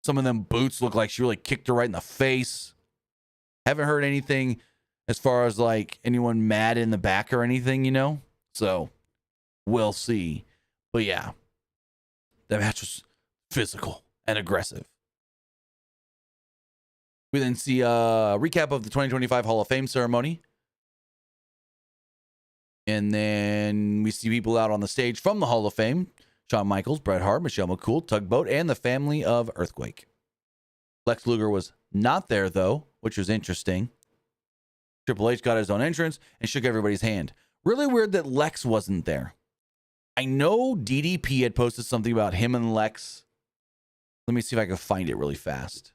Some of them boots looked like she really kicked her right in the face. Haven't heard anything as far as like anyone mad in the back or anything, So we'll see. But yeah, that match was physical and aggressive. We then see a recap of the 2025 Hall of Fame ceremony. And then we see people out on the stage from the Hall of Fame Shawn Michaels, Bret Hart, Michelle McCool, Tugboat, and the family of Earthquake. Lex Luger was not there, though, which was interesting. Triple H got his own entrance and shook everybody's hand. Really weird that Lex wasn't there. I know DDP had posted something about him and Lex. Let me see if I can find it really fast.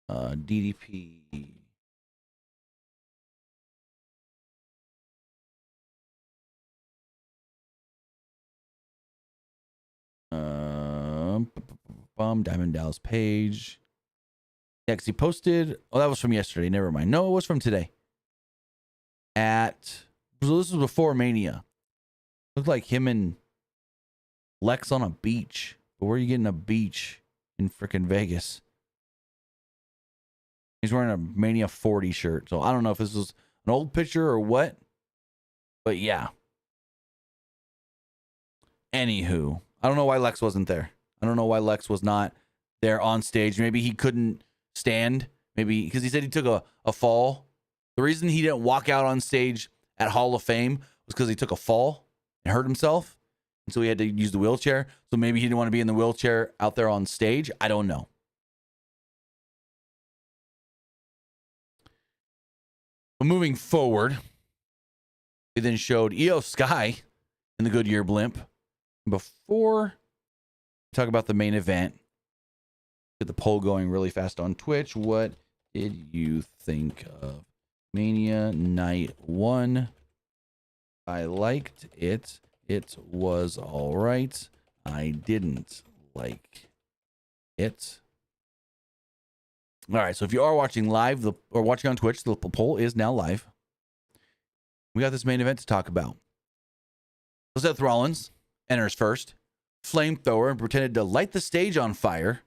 DDP. Diamond Dallas Page. Yeah, because he posted. Oh, that was from yesterday. Never mind. No, it was from today. So this was before Mania. Looked like him and Lex on a beach. But where are you getting a beach in frickin' Vegas? He's wearing a Mania 40 shirt. So I don't know if this was an old picture or what. But yeah. Anywho, I don't know why Lex wasn't there. I don't know why Lex was not there on stage. Maybe he couldn't stand. Maybe because he said he took a fall. The reason he didn't walk out on stage at Hall of Fame was because he took a fall and hurt himself. And so he had to use the wheelchair. So maybe he didn't want to be in the wheelchair out there on stage. I don't know. But moving forward, they then showed Io Sky in the Goodyear blimp. Before we talk about the main event, get the poll going really fast on Twitch. What did you think of Mania Night 1? I liked it. It was all right. I didn't like it. All right, so if you are watching live or watching on Twitch, the poll is now live. We got this main event to talk about. So Seth Rollins enters first, flamethrower, and pretended to light the stage on fire.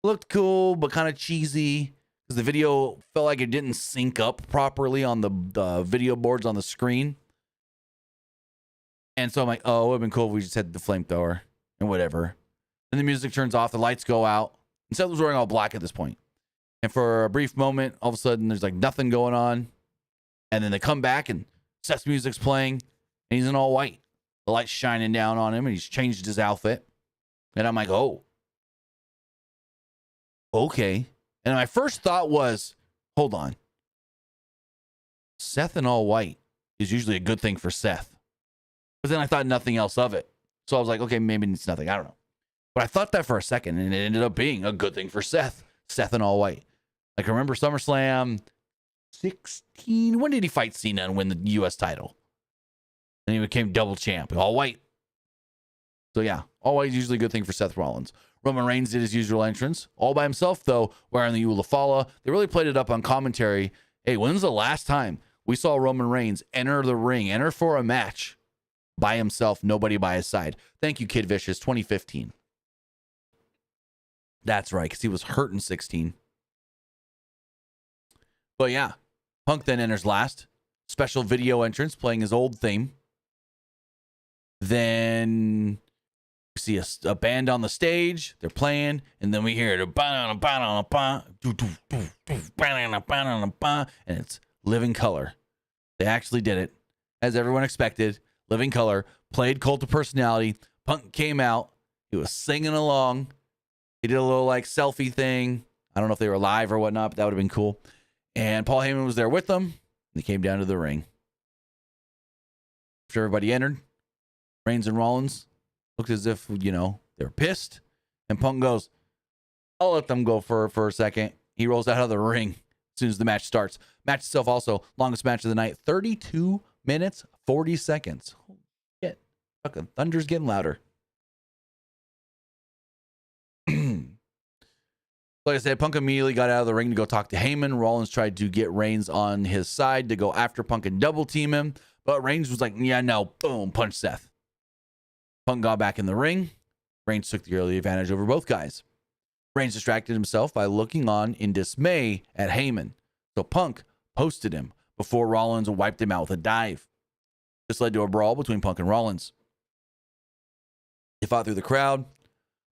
Looked cool, but kind of cheesy because the video felt like it didn't sync up properly on the video boards on the screen. And so I'm like, oh, it would have been cool if we just had the flamethrower and whatever. Then the music turns off, the lights go out, and Seth was wearing all black at this point. And for a brief moment, all of a sudden, there's like nothing going on. And then they come back, and Seth's music's playing, and he's in all white. The light's shining down on him, and he's changed his outfit. And I'm like, oh. Okay. And my first thought was, hold on. Seth in all white is usually a good thing for Seth. But then I thought nothing else of it. So I was like, okay, maybe it's nothing. I don't know. But I thought that for a second, and it ended up being a good thing for Seth. Seth in all white. Like, I remember SummerSlam 16. When did he fight Cena and win the U.S. title? And he became double champ, all white. So yeah, all white is usually a good thing for Seth Rollins. Roman Reigns did his usual entrance, all by himself though, wearing the Ulafala. They really played it up on commentary. Hey, when's the last time we saw Roman Reigns enter the ring, enter for a match by himself, nobody by his side? Thank you, Kid Vicious, 2015. That's right, because he was hurt in 16. But yeah, Punk then enters last. Special video entrance playing his old theme. Then we see a band on the stage. They're playing, and then we hear it. And it's Living Color. They actually did it, as everyone expected. Living Color played Cult of Personality. Punk came out. He was singing along. He did a little like selfie thing. I don't know if they were live or whatnot, but that would have been cool. And Paul Heyman was there with them. They came down to the ring. After everybody entered, Reigns and Rollins looked as if, they were pissed. And Punk goes, I'll let them go for a second. He rolls out of the ring as soon as the match starts. Match itself also, longest match of the night, 32 minutes, 40 seconds. Holy shit. Fucking thunder's getting louder. Like I said, Punk immediately got out of the ring to go talk to Heyman. Rollins tried to get Reigns on his side to go after Punk and double team him. But Reigns was like, yeah, no, boom, punch Seth. Punk got back in the ring. Reigns took the early advantage over both guys. Reigns distracted himself by looking on in dismay at Heyman. So Punk posted him before Rollins wiped him out with a dive. This led to a brawl between Punk and Rollins. They fought through the crowd.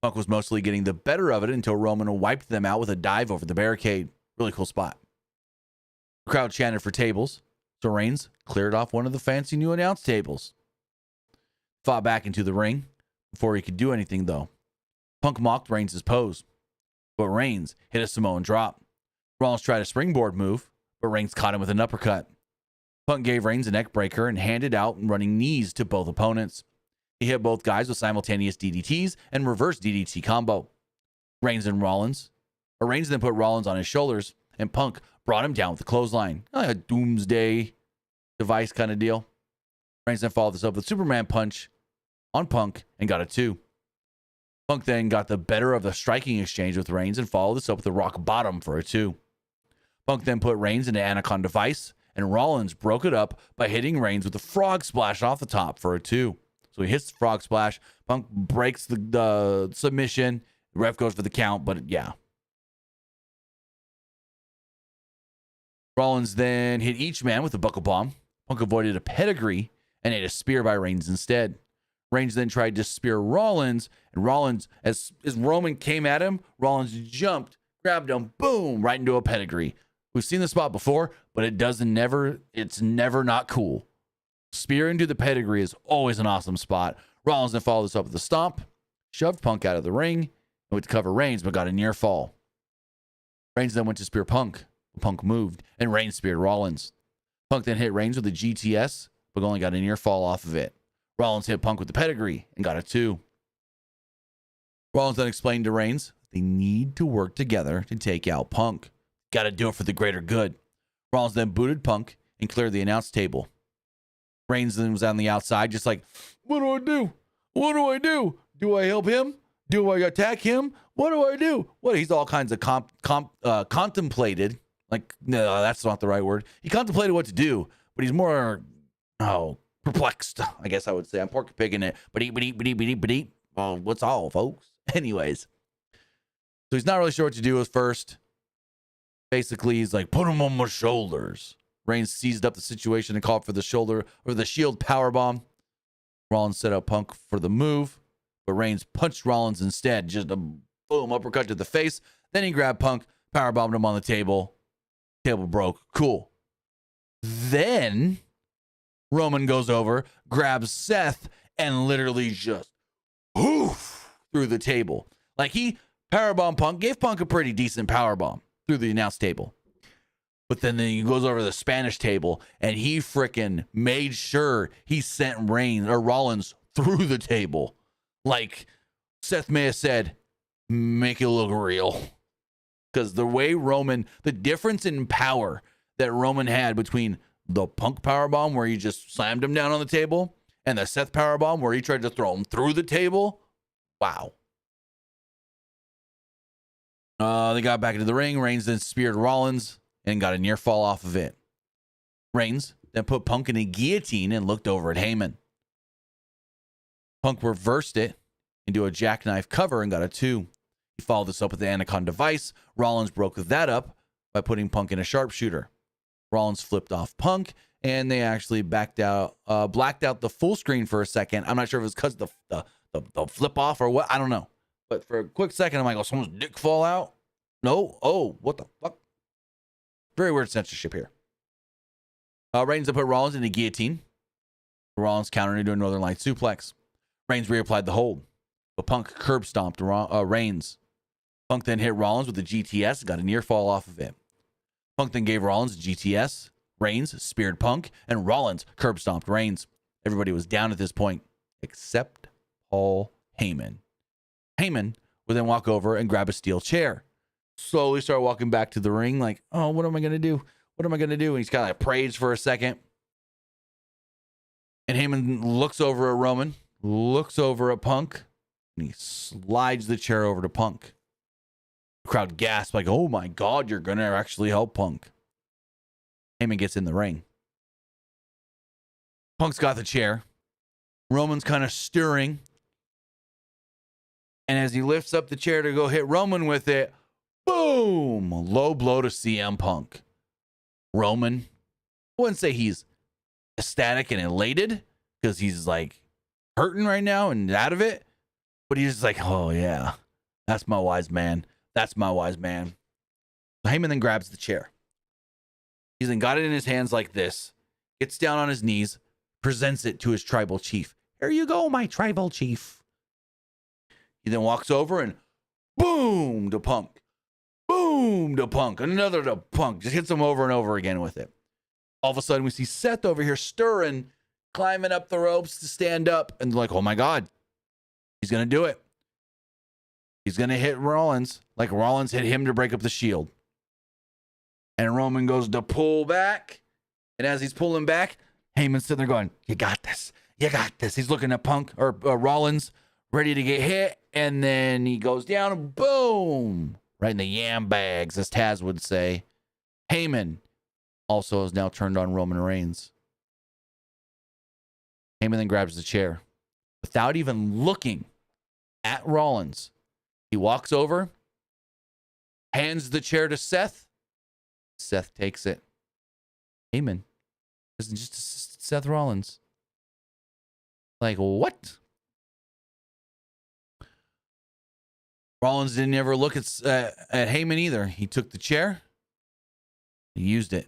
Punk was mostly getting the better of it until Roman wiped them out with a dive over the barricade. Really cool spot. The crowd chanted for tables, so Reigns cleared off one of the fancy new announce tables. Fought back into the ring. Before he could do anything, though, Punk mocked Reigns' pose, but Reigns hit a Samoan drop. Rollins tried a springboard move, but Reigns caught him with an uppercut. Punk gave Reigns a neck breaker and handed out running knees to both opponents. He hit both guys with simultaneous DDTs and reverse DDT combo. Reigns then put Rollins on his shoulders, and Punk brought him down with a clothesline. Like a doomsday device kind of deal. Reigns then followed this up with Superman punch on Punk and got a 2. Punk then got the better of the striking exchange with Reigns and followed this up with a rock bottom for a 2. Punk then put Reigns into Anaconda Vice, and Rollins broke it up by hitting Reigns with a frog splash off the top for a 2. So he hits the frog splash. Punk breaks the submission. The ref goes for the count, but yeah. Rollins then hit each man with a buckle bomb. Punk avoided a pedigree and ate a spear by Reigns instead. Reigns then tried to spear Rollins, and Rollins, as Roman came at him, Rollins jumped, grabbed him, boom, right into a pedigree. We've seen this spot before, but it's never not cool. Spear into the pedigree is always an awesome spot. Rollins then followed this up with a stomp, shoved Punk out of the ring, and went to cover Reigns, but got a near fall. Reigns then went to spear Punk. Punk moved, and Reigns speared Rollins. Punk then hit Reigns with a GTS, but only got a near fall off of it. Rollins hit Punk with the pedigree and got a 2. Rollins then explained to Reigns they need to work together to take out Punk. Got to do it for the greater good. Rollins then booted Punk and cleared the announce table. Reigns then was on the outside, just like, what do I do? What do I do? Do I help him? Do I attack him? What do I do? He's all kinds of contemplated. Like, no, that's not the right word. He contemplated what to do, but he's more, perplexed, I guess I would say. I'm pork picking it. But eat. Well, what's all, folks? Anyways. So he's not really sure what to do at first. Basically, he's like, put him on my shoulders. Reigns seized up the situation and called for the shield powerbomb. Rollins set up Punk for the move, but Reigns punched Rollins instead. Just a boom, uppercut to the face. Then he grabbed Punk, powerbombed him on the table. Table broke. Cool. Then Roman goes over, grabs Seth, and literally just poof through the table. Like he powerbombed Punk, gave Punk a pretty decent powerbomb through the announce table. But then he goes over to the Spanish table and he freaking made sure he sent Rollins through the table. Like Seth may have said, make it look real. Because the way the difference in power that Roman had between the Punk powerbomb where he just slammed him down on the table and the Seth powerbomb where he tried to throw him through the table. Wow. They got back into the ring. Reigns then speared Rollins and got a near fall off of it. Reigns then put Punk in a guillotine and looked over at Heyman. Punk reversed it into a jackknife cover and got a 2. He followed this up with the Anaconda Vice. Rollins broke that up by putting Punk in a sharpshooter. Rollins flipped off Punk, and they actually blacked out the full screen for a second. I'm not sure if it was because the flip off or what. I don't know. But for a quick second, I'm like, oh, someone's dick fall out? No? Oh, what the fuck? Very weird censorship here. Reigns then put Rollins in a guillotine. Rollins countered into a Northern Light suplex. Reigns reapplied the hold, but Punk curb stomped Reigns. Punk then hit Rollins with a GTS and got a near fall off of it. Punk then gave Rollins a GTS. Reigns speared Punk, and Rollins curb stomped Reigns. Everybody was down at this point, except Paul Heyman. Heyman would then walk over and grab a steel chair. Slowly start walking back to the ring like, oh, what am I going to do? What am I going to do? And he's kind of like prays for a second. And Heyman looks over at Roman, looks over at Punk, and he slides the chair over to Punk. The crowd gasps like, oh my God, you're going to actually help Punk. Heyman gets in the ring. Punk's got the chair. Roman's kind of stirring. And as he lifts up the chair to go hit Roman with it, boom! Low blow to CM Punk. Roman, I wouldn't say he's ecstatic and elated because he's like hurting right now and out of it, but he's just like, oh yeah, that's my wise man. That's my wise man. So Heyman then grabs the chair. He's then got it in his hands like this, gets down on his knees, presents it to his tribal chief. Here you go, my tribal chief. He then walks over and boom to Punk. Boom to Punk. Another to Punk. Just hits him over and over again with it. All of a sudden, we see Seth over here stirring, climbing up the ropes to stand up. And like, oh my God, he's going to do it. He's going to hit Rollins like Rollins hit him to break up the Shield. And Roman goes to pull back. And as he's pulling back, Heyman's sitting there going, you got this. You got this. He's looking at Punk or Rollins, ready to get hit. And then he goes down and boom. Right in the yam bags, as Taz would say. Heyman also has now turned on Roman Reigns. Heyman then grabs the chair. Without even looking at Rollins, he walks over, hands the chair to Seth. Seth takes it. Heyman doesn't just assist Seth Rollins. Like, what? Rollins didn't ever look at Heyman either. He took the chair. He used it.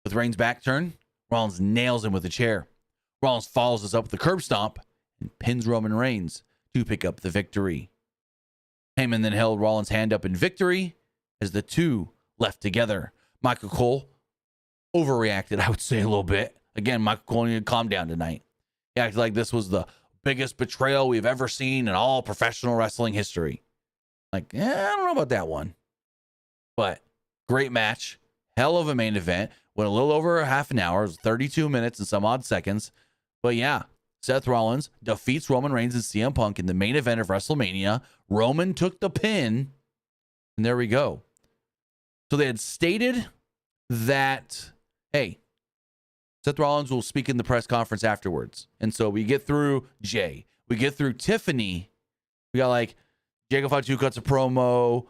With Reigns' back turn, Rollins nails him with the chair. Rollins follows us up with the curb stomp and pins Roman Reigns to pick up the victory. Heyman then held Rollins' hand up in victory as the two left together. Michael Cole overreacted, I would say, a little bit. Again, Michael Cole needed to calm down tonight. He acted like this was the biggest betrayal we've ever seen in all professional wrestling history. Like, I don't know about that one. But great match. Hell of a main event. Went a little over a half an hour. It was 32 minutes and some odd seconds. But yeah, Seth Rollins defeats Roman Reigns and CM Punk in the main event of WrestleMania. Roman took the pin. And there we go. So they had stated that, hey, Seth Rollins will speak in the press conference afterwards. And so we get through Jay. We get through Tiffany. We got like Jacob Fatu cuts a promo.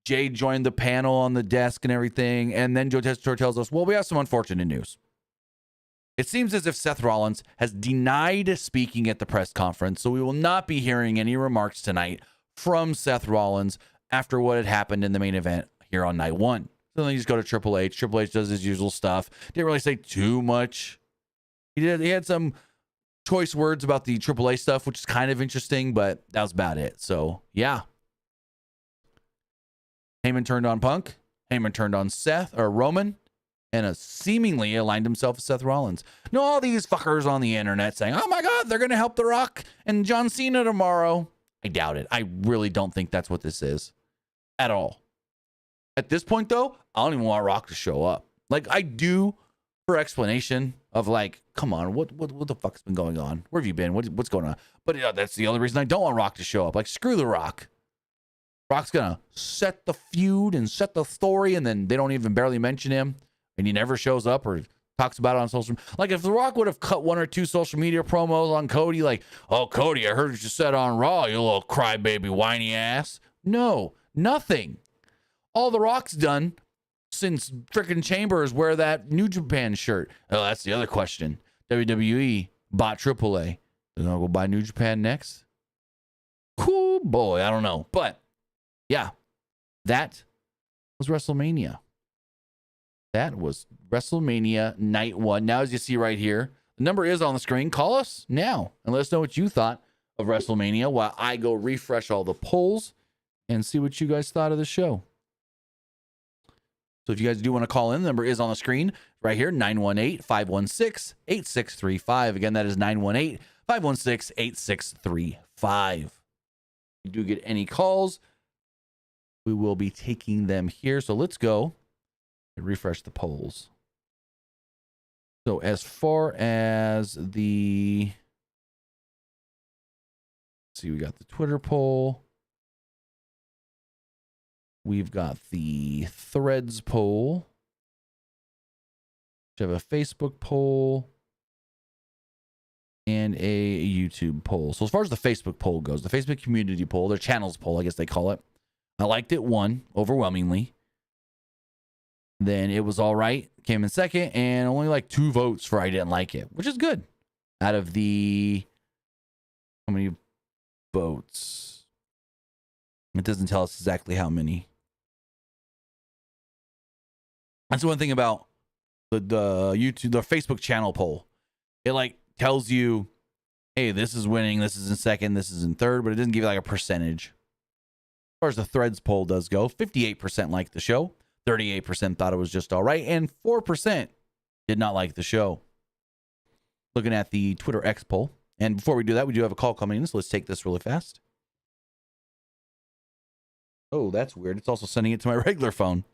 Jade joined the panel on the desk and everything. And then Joe Tessitore tells us, well, we have some unfortunate news. It seems as if Seth Rollins has denied speaking at the press conference. So we will not be hearing any remarks tonight from Seth Rollins after what had happened in the main event here on night one. So then you just go to Triple H. Triple H does his usual stuff. Didn't really say too much. He had some choice words about the Triple H stuff, which is kind of interesting, but that was about it. So, yeah. Heyman turned on Punk. Heyman turned on Seth or Roman and seemingly aligned himself with Seth Rollins. Now, all these fuckers on the internet saying, oh my God, they're going to help The Rock and John Cena tomorrow. I doubt it. I really don't think that's what this is at all. At this point, though, I don't even want Rock to show up. Like, I do for explanation of like, come on, what the fuck's been going on? Where have you been? What's going on? But yeah, that's the other reason I don't want Rock to show up. Like, screw The Rock. Rock's gonna set the feud and set the story, and then they don't even barely mention him, and he never shows up or talks about it on social. Like, if The Rock would have cut one or two social media promos on Cody, like, oh, Cody, I heard what you said on Raw, you little crybaby whiny ass. No, nothing. All The Rock's done since frickin' Chambers wear that New Japan shirt. Oh, that's the other question. WWE bought AAA. They're gonna go buy New Japan next? Cool boy, I don't know. But yeah, that was WrestleMania. That was WrestleMania night one. Now, as you see right here, the number is on the screen. Call us now and let us know what you thought of WrestleMania while I go refresh all the polls and see what you guys thought of the show. So if you guys do want to call in, the number is on the screen right here, 918-516-8635. Again, that is 918-516-8635. If you do get any calls, we will be taking them here. So let's go and refresh the polls. So as far as the, let's see, we got the Twitter poll. We've got the Threads poll. We have a Facebook poll and a YouTube poll. So as far as the Facebook poll goes, the Facebook community poll, their channels poll, I guess they call it. I liked it, won overwhelmingly. Then it was all right, came in second, and only like 2 votes for I didn't like it, which is good. Out of the, how many votes? It doesn't tell us exactly how many. That's one thing about the YouTube, the Facebook channel poll. it like tells you, hey, this is winning, this is in second, this is in third, but it doesn't give you like a percentage. As far as the threads poll does go, 58% liked the show, 38% thought it was just all right, and 4% did not like the show. Looking at the Twitter X poll. And before we do that, we do have a call coming in, so let's take this really fast. Oh, that's weird. It's also sending it to my regular phone.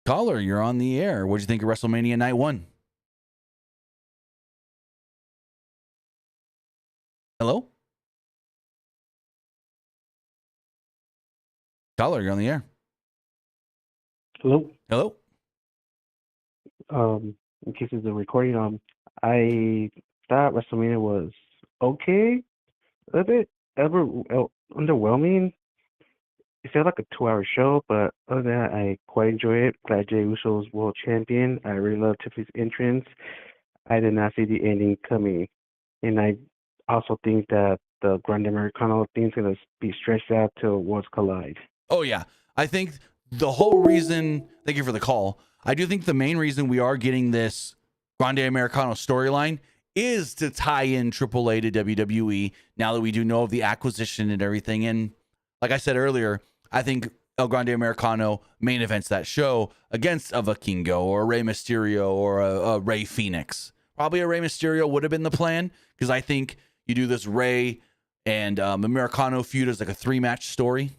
Caller, you're on the air. What'd you think of WrestleMania Night 1? Hello? Caller, you're on the air. Hello. Hello? In case it's a recording, I thought WrestleMania was okay, a bit underwhelming. It felt like a 2-hour show, but other than that, I quite enjoy it. Glad Jay Uso was world champion. I really love Tiffany's entrance. I did not see the ending coming, and I also think that the Grande Americano thing is going to be stretched out till Worlds Collide. Oh, yeah. I think the whole reason, thank you for the call. I do think the main reason we are getting this Grande Americano storyline is to tie in AAA to WWE now that we do know of the acquisition and everything. And like I said earlier, I think El Grande Americano main events that show against a Vikingo or a Rey Mysterio or a Rey Phoenix. Probably a Rey Mysterio would have been the plan, because I think you do this Rey and Americano feud as like a 3-match story.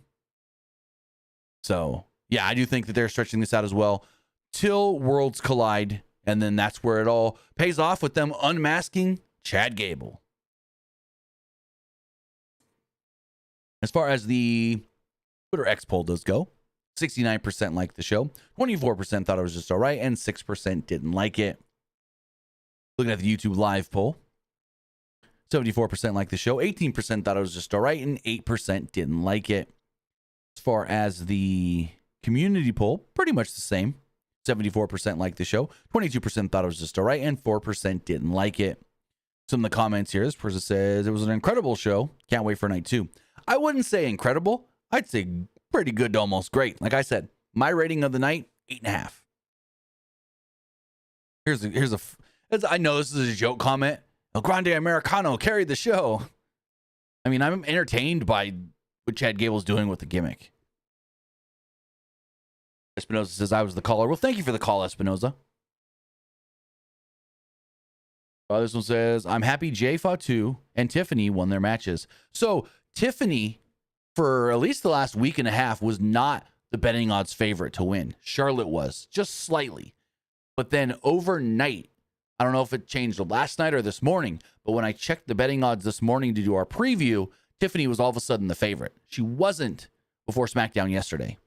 So, yeah, I do think that they're stretching this out as well till Worlds Collide, and then that's where it all pays off with them unmasking Chad Gable. As far as the Twitter X poll does go, 69% liked the show, 24% thought it was just all right, and 6% didn't like it. Looking at the YouTube live poll, 74% liked the show, 18% thought it was just all right, and 8% didn't like it. As far as the community poll, pretty much the same. 74% liked the show, 22% thought it was just all right, and 4% didn't like it. Some of the comments here, this person says, it was an incredible show. Can't wait for night 2. I wouldn't say incredible. I'd say pretty good to almost great. Like I said, my rating of the night, 8.5. I know this is a joke comment. El Grande Americano carried the show. I mean, I'm entertained by what Chad Gable's doing with the gimmick. Espinoza says I was the caller. Well, thank you for the call, Espinoza. This one says, I'm happy Jay, Fatu, and Tiffany won their matches. So Tiffany, for at least the last week and a half, was not the betting odds favorite to win. Charlotte was, just slightly. But then overnight, I don't know if it changed last night or this morning, but when I checked the betting odds this morning to do our preview, Tiffany was all of a sudden the favorite. She wasn't before SmackDown yesterday.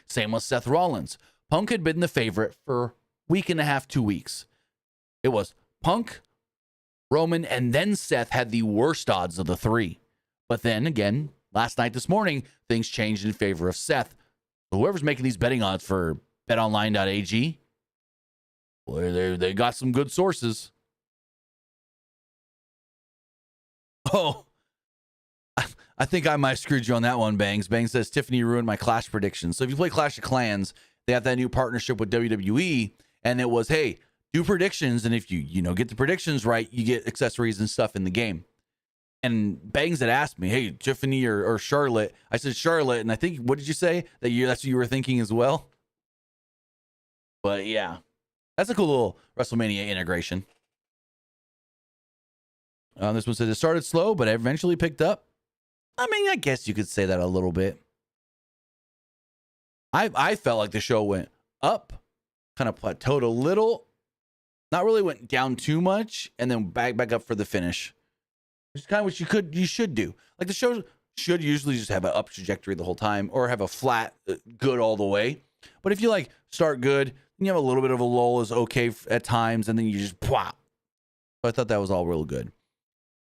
Same with Seth Rollins. Punk had been the favorite for a week and a half, 2 weeks. It was Punk, Roman, and then Seth had the worst odds of the three. But then again, last night, this morning, things changed in favor of Seth. Whoever's making these betting odds for betonline.ag, well, they got some good sources. Oh, I think I might have screwed you on that one, Bangs. Bangs says, Tiffany ruined my Clash prediction. So if you play Clash of Clans, they have that new partnership with WWE, and it was, hey, do predictions, and if you get the predictions right, you get accessories and stuff in the game. And Bangs had asked me, hey, Tiffany or Charlotte. I said Charlotte, and I think, what did you say? That's what you were thinking as well? But yeah, that's a cool little WrestleMania integration. This one says it started slow, but eventually picked up. I mean, I guess you could say that a little bit. I felt like the show went up, kind of plateaued a little, not really went down too much, and then back up for the finish. Which is kind of what you should do. Like the show should usually just have an up trajectory the whole time, or have a flat good all the way. But if you like start good, and you have a little bit of a lull is okay at times, and then you just pop. So I thought that was all real good.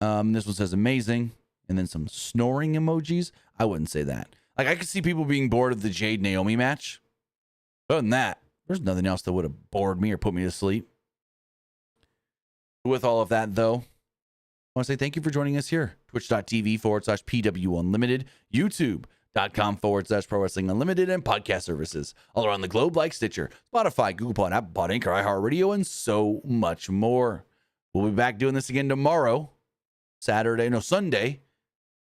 This one says amazing, and then some snoring emojis. I wouldn't say that. Like I could see people being bored of the Jade Naomi match. Other than that, there's nothing else that would have bored me or put me to sleep. With all of that, though, I want to say thank you for joining us here. Twitch.tv/PW Unlimited, YouTube, YouTube.com/Pro Wrestling Unlimited and podcast services all around the globe like Stitcher, Spotify, Google Pod, Apple Pod, Anchor, iHeartRadio, and so much more. We'll be back doing this again tomorrow, Sunday,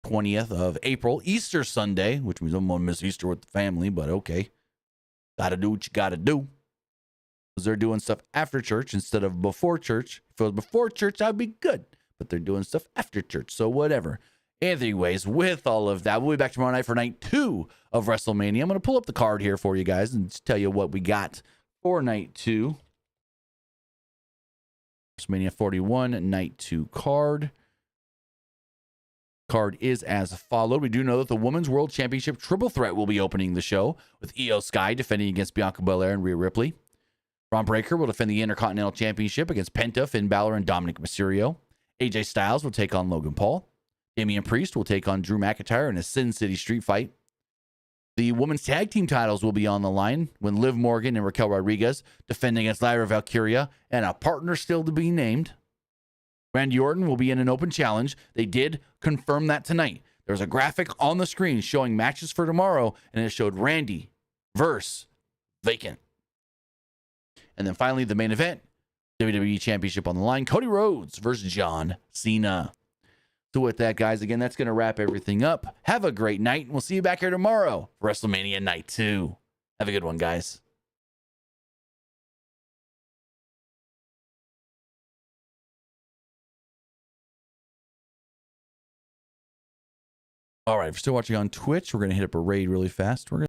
20th of April, Easter Sunday, which means I'm going to miss Easter with the family, but okay. Gotta do what you gotta do. Because they're doing stuff after church instead of before church. If it was before church, I'd be good. But they're doing stuff after church, so whatever. Anyways, with all of that, we'll be back tomorrow night for night 2 of WrestleMania. I'm going to pull up the card here for you guys and tell you what we got for night 2. WrestleMania 41, night 2 card. Card is as followed. We do know that the Women's World Championship Triple Threat will be opening the show, with Io Sky defending against Bianca Belair and Rhea Ripley. Braun Breaker will defend the Intercontinental Championship against Penta, Finn Balor, and Dominic Mysterio. AJ Styles will take on Logan Paul. Damian Priest will take on Drew McIntyre in a Sin City street fight. The women's tag team titles will be on the line when Liv Morgan and Raquel Rodriguez defend against Lyra Valkyria and a partner still to be named. Randy Orton will be in an open challenge. They did confirm that tonight. There's a graphic on the screen showing matches for tomorrow, and it showed Randy versus Vacant. And then finally, the main event, WWE Championship on the line, Cody Rhodes versus John Cena. So with that, guys, again, that's going to wrap everything up. Have a great night, and we'll see you back here tomorrow for WrestleMania Night 2. Have a good one, guys. All right, if you're still watching on Twitch, we're going to hit up a raid really fast.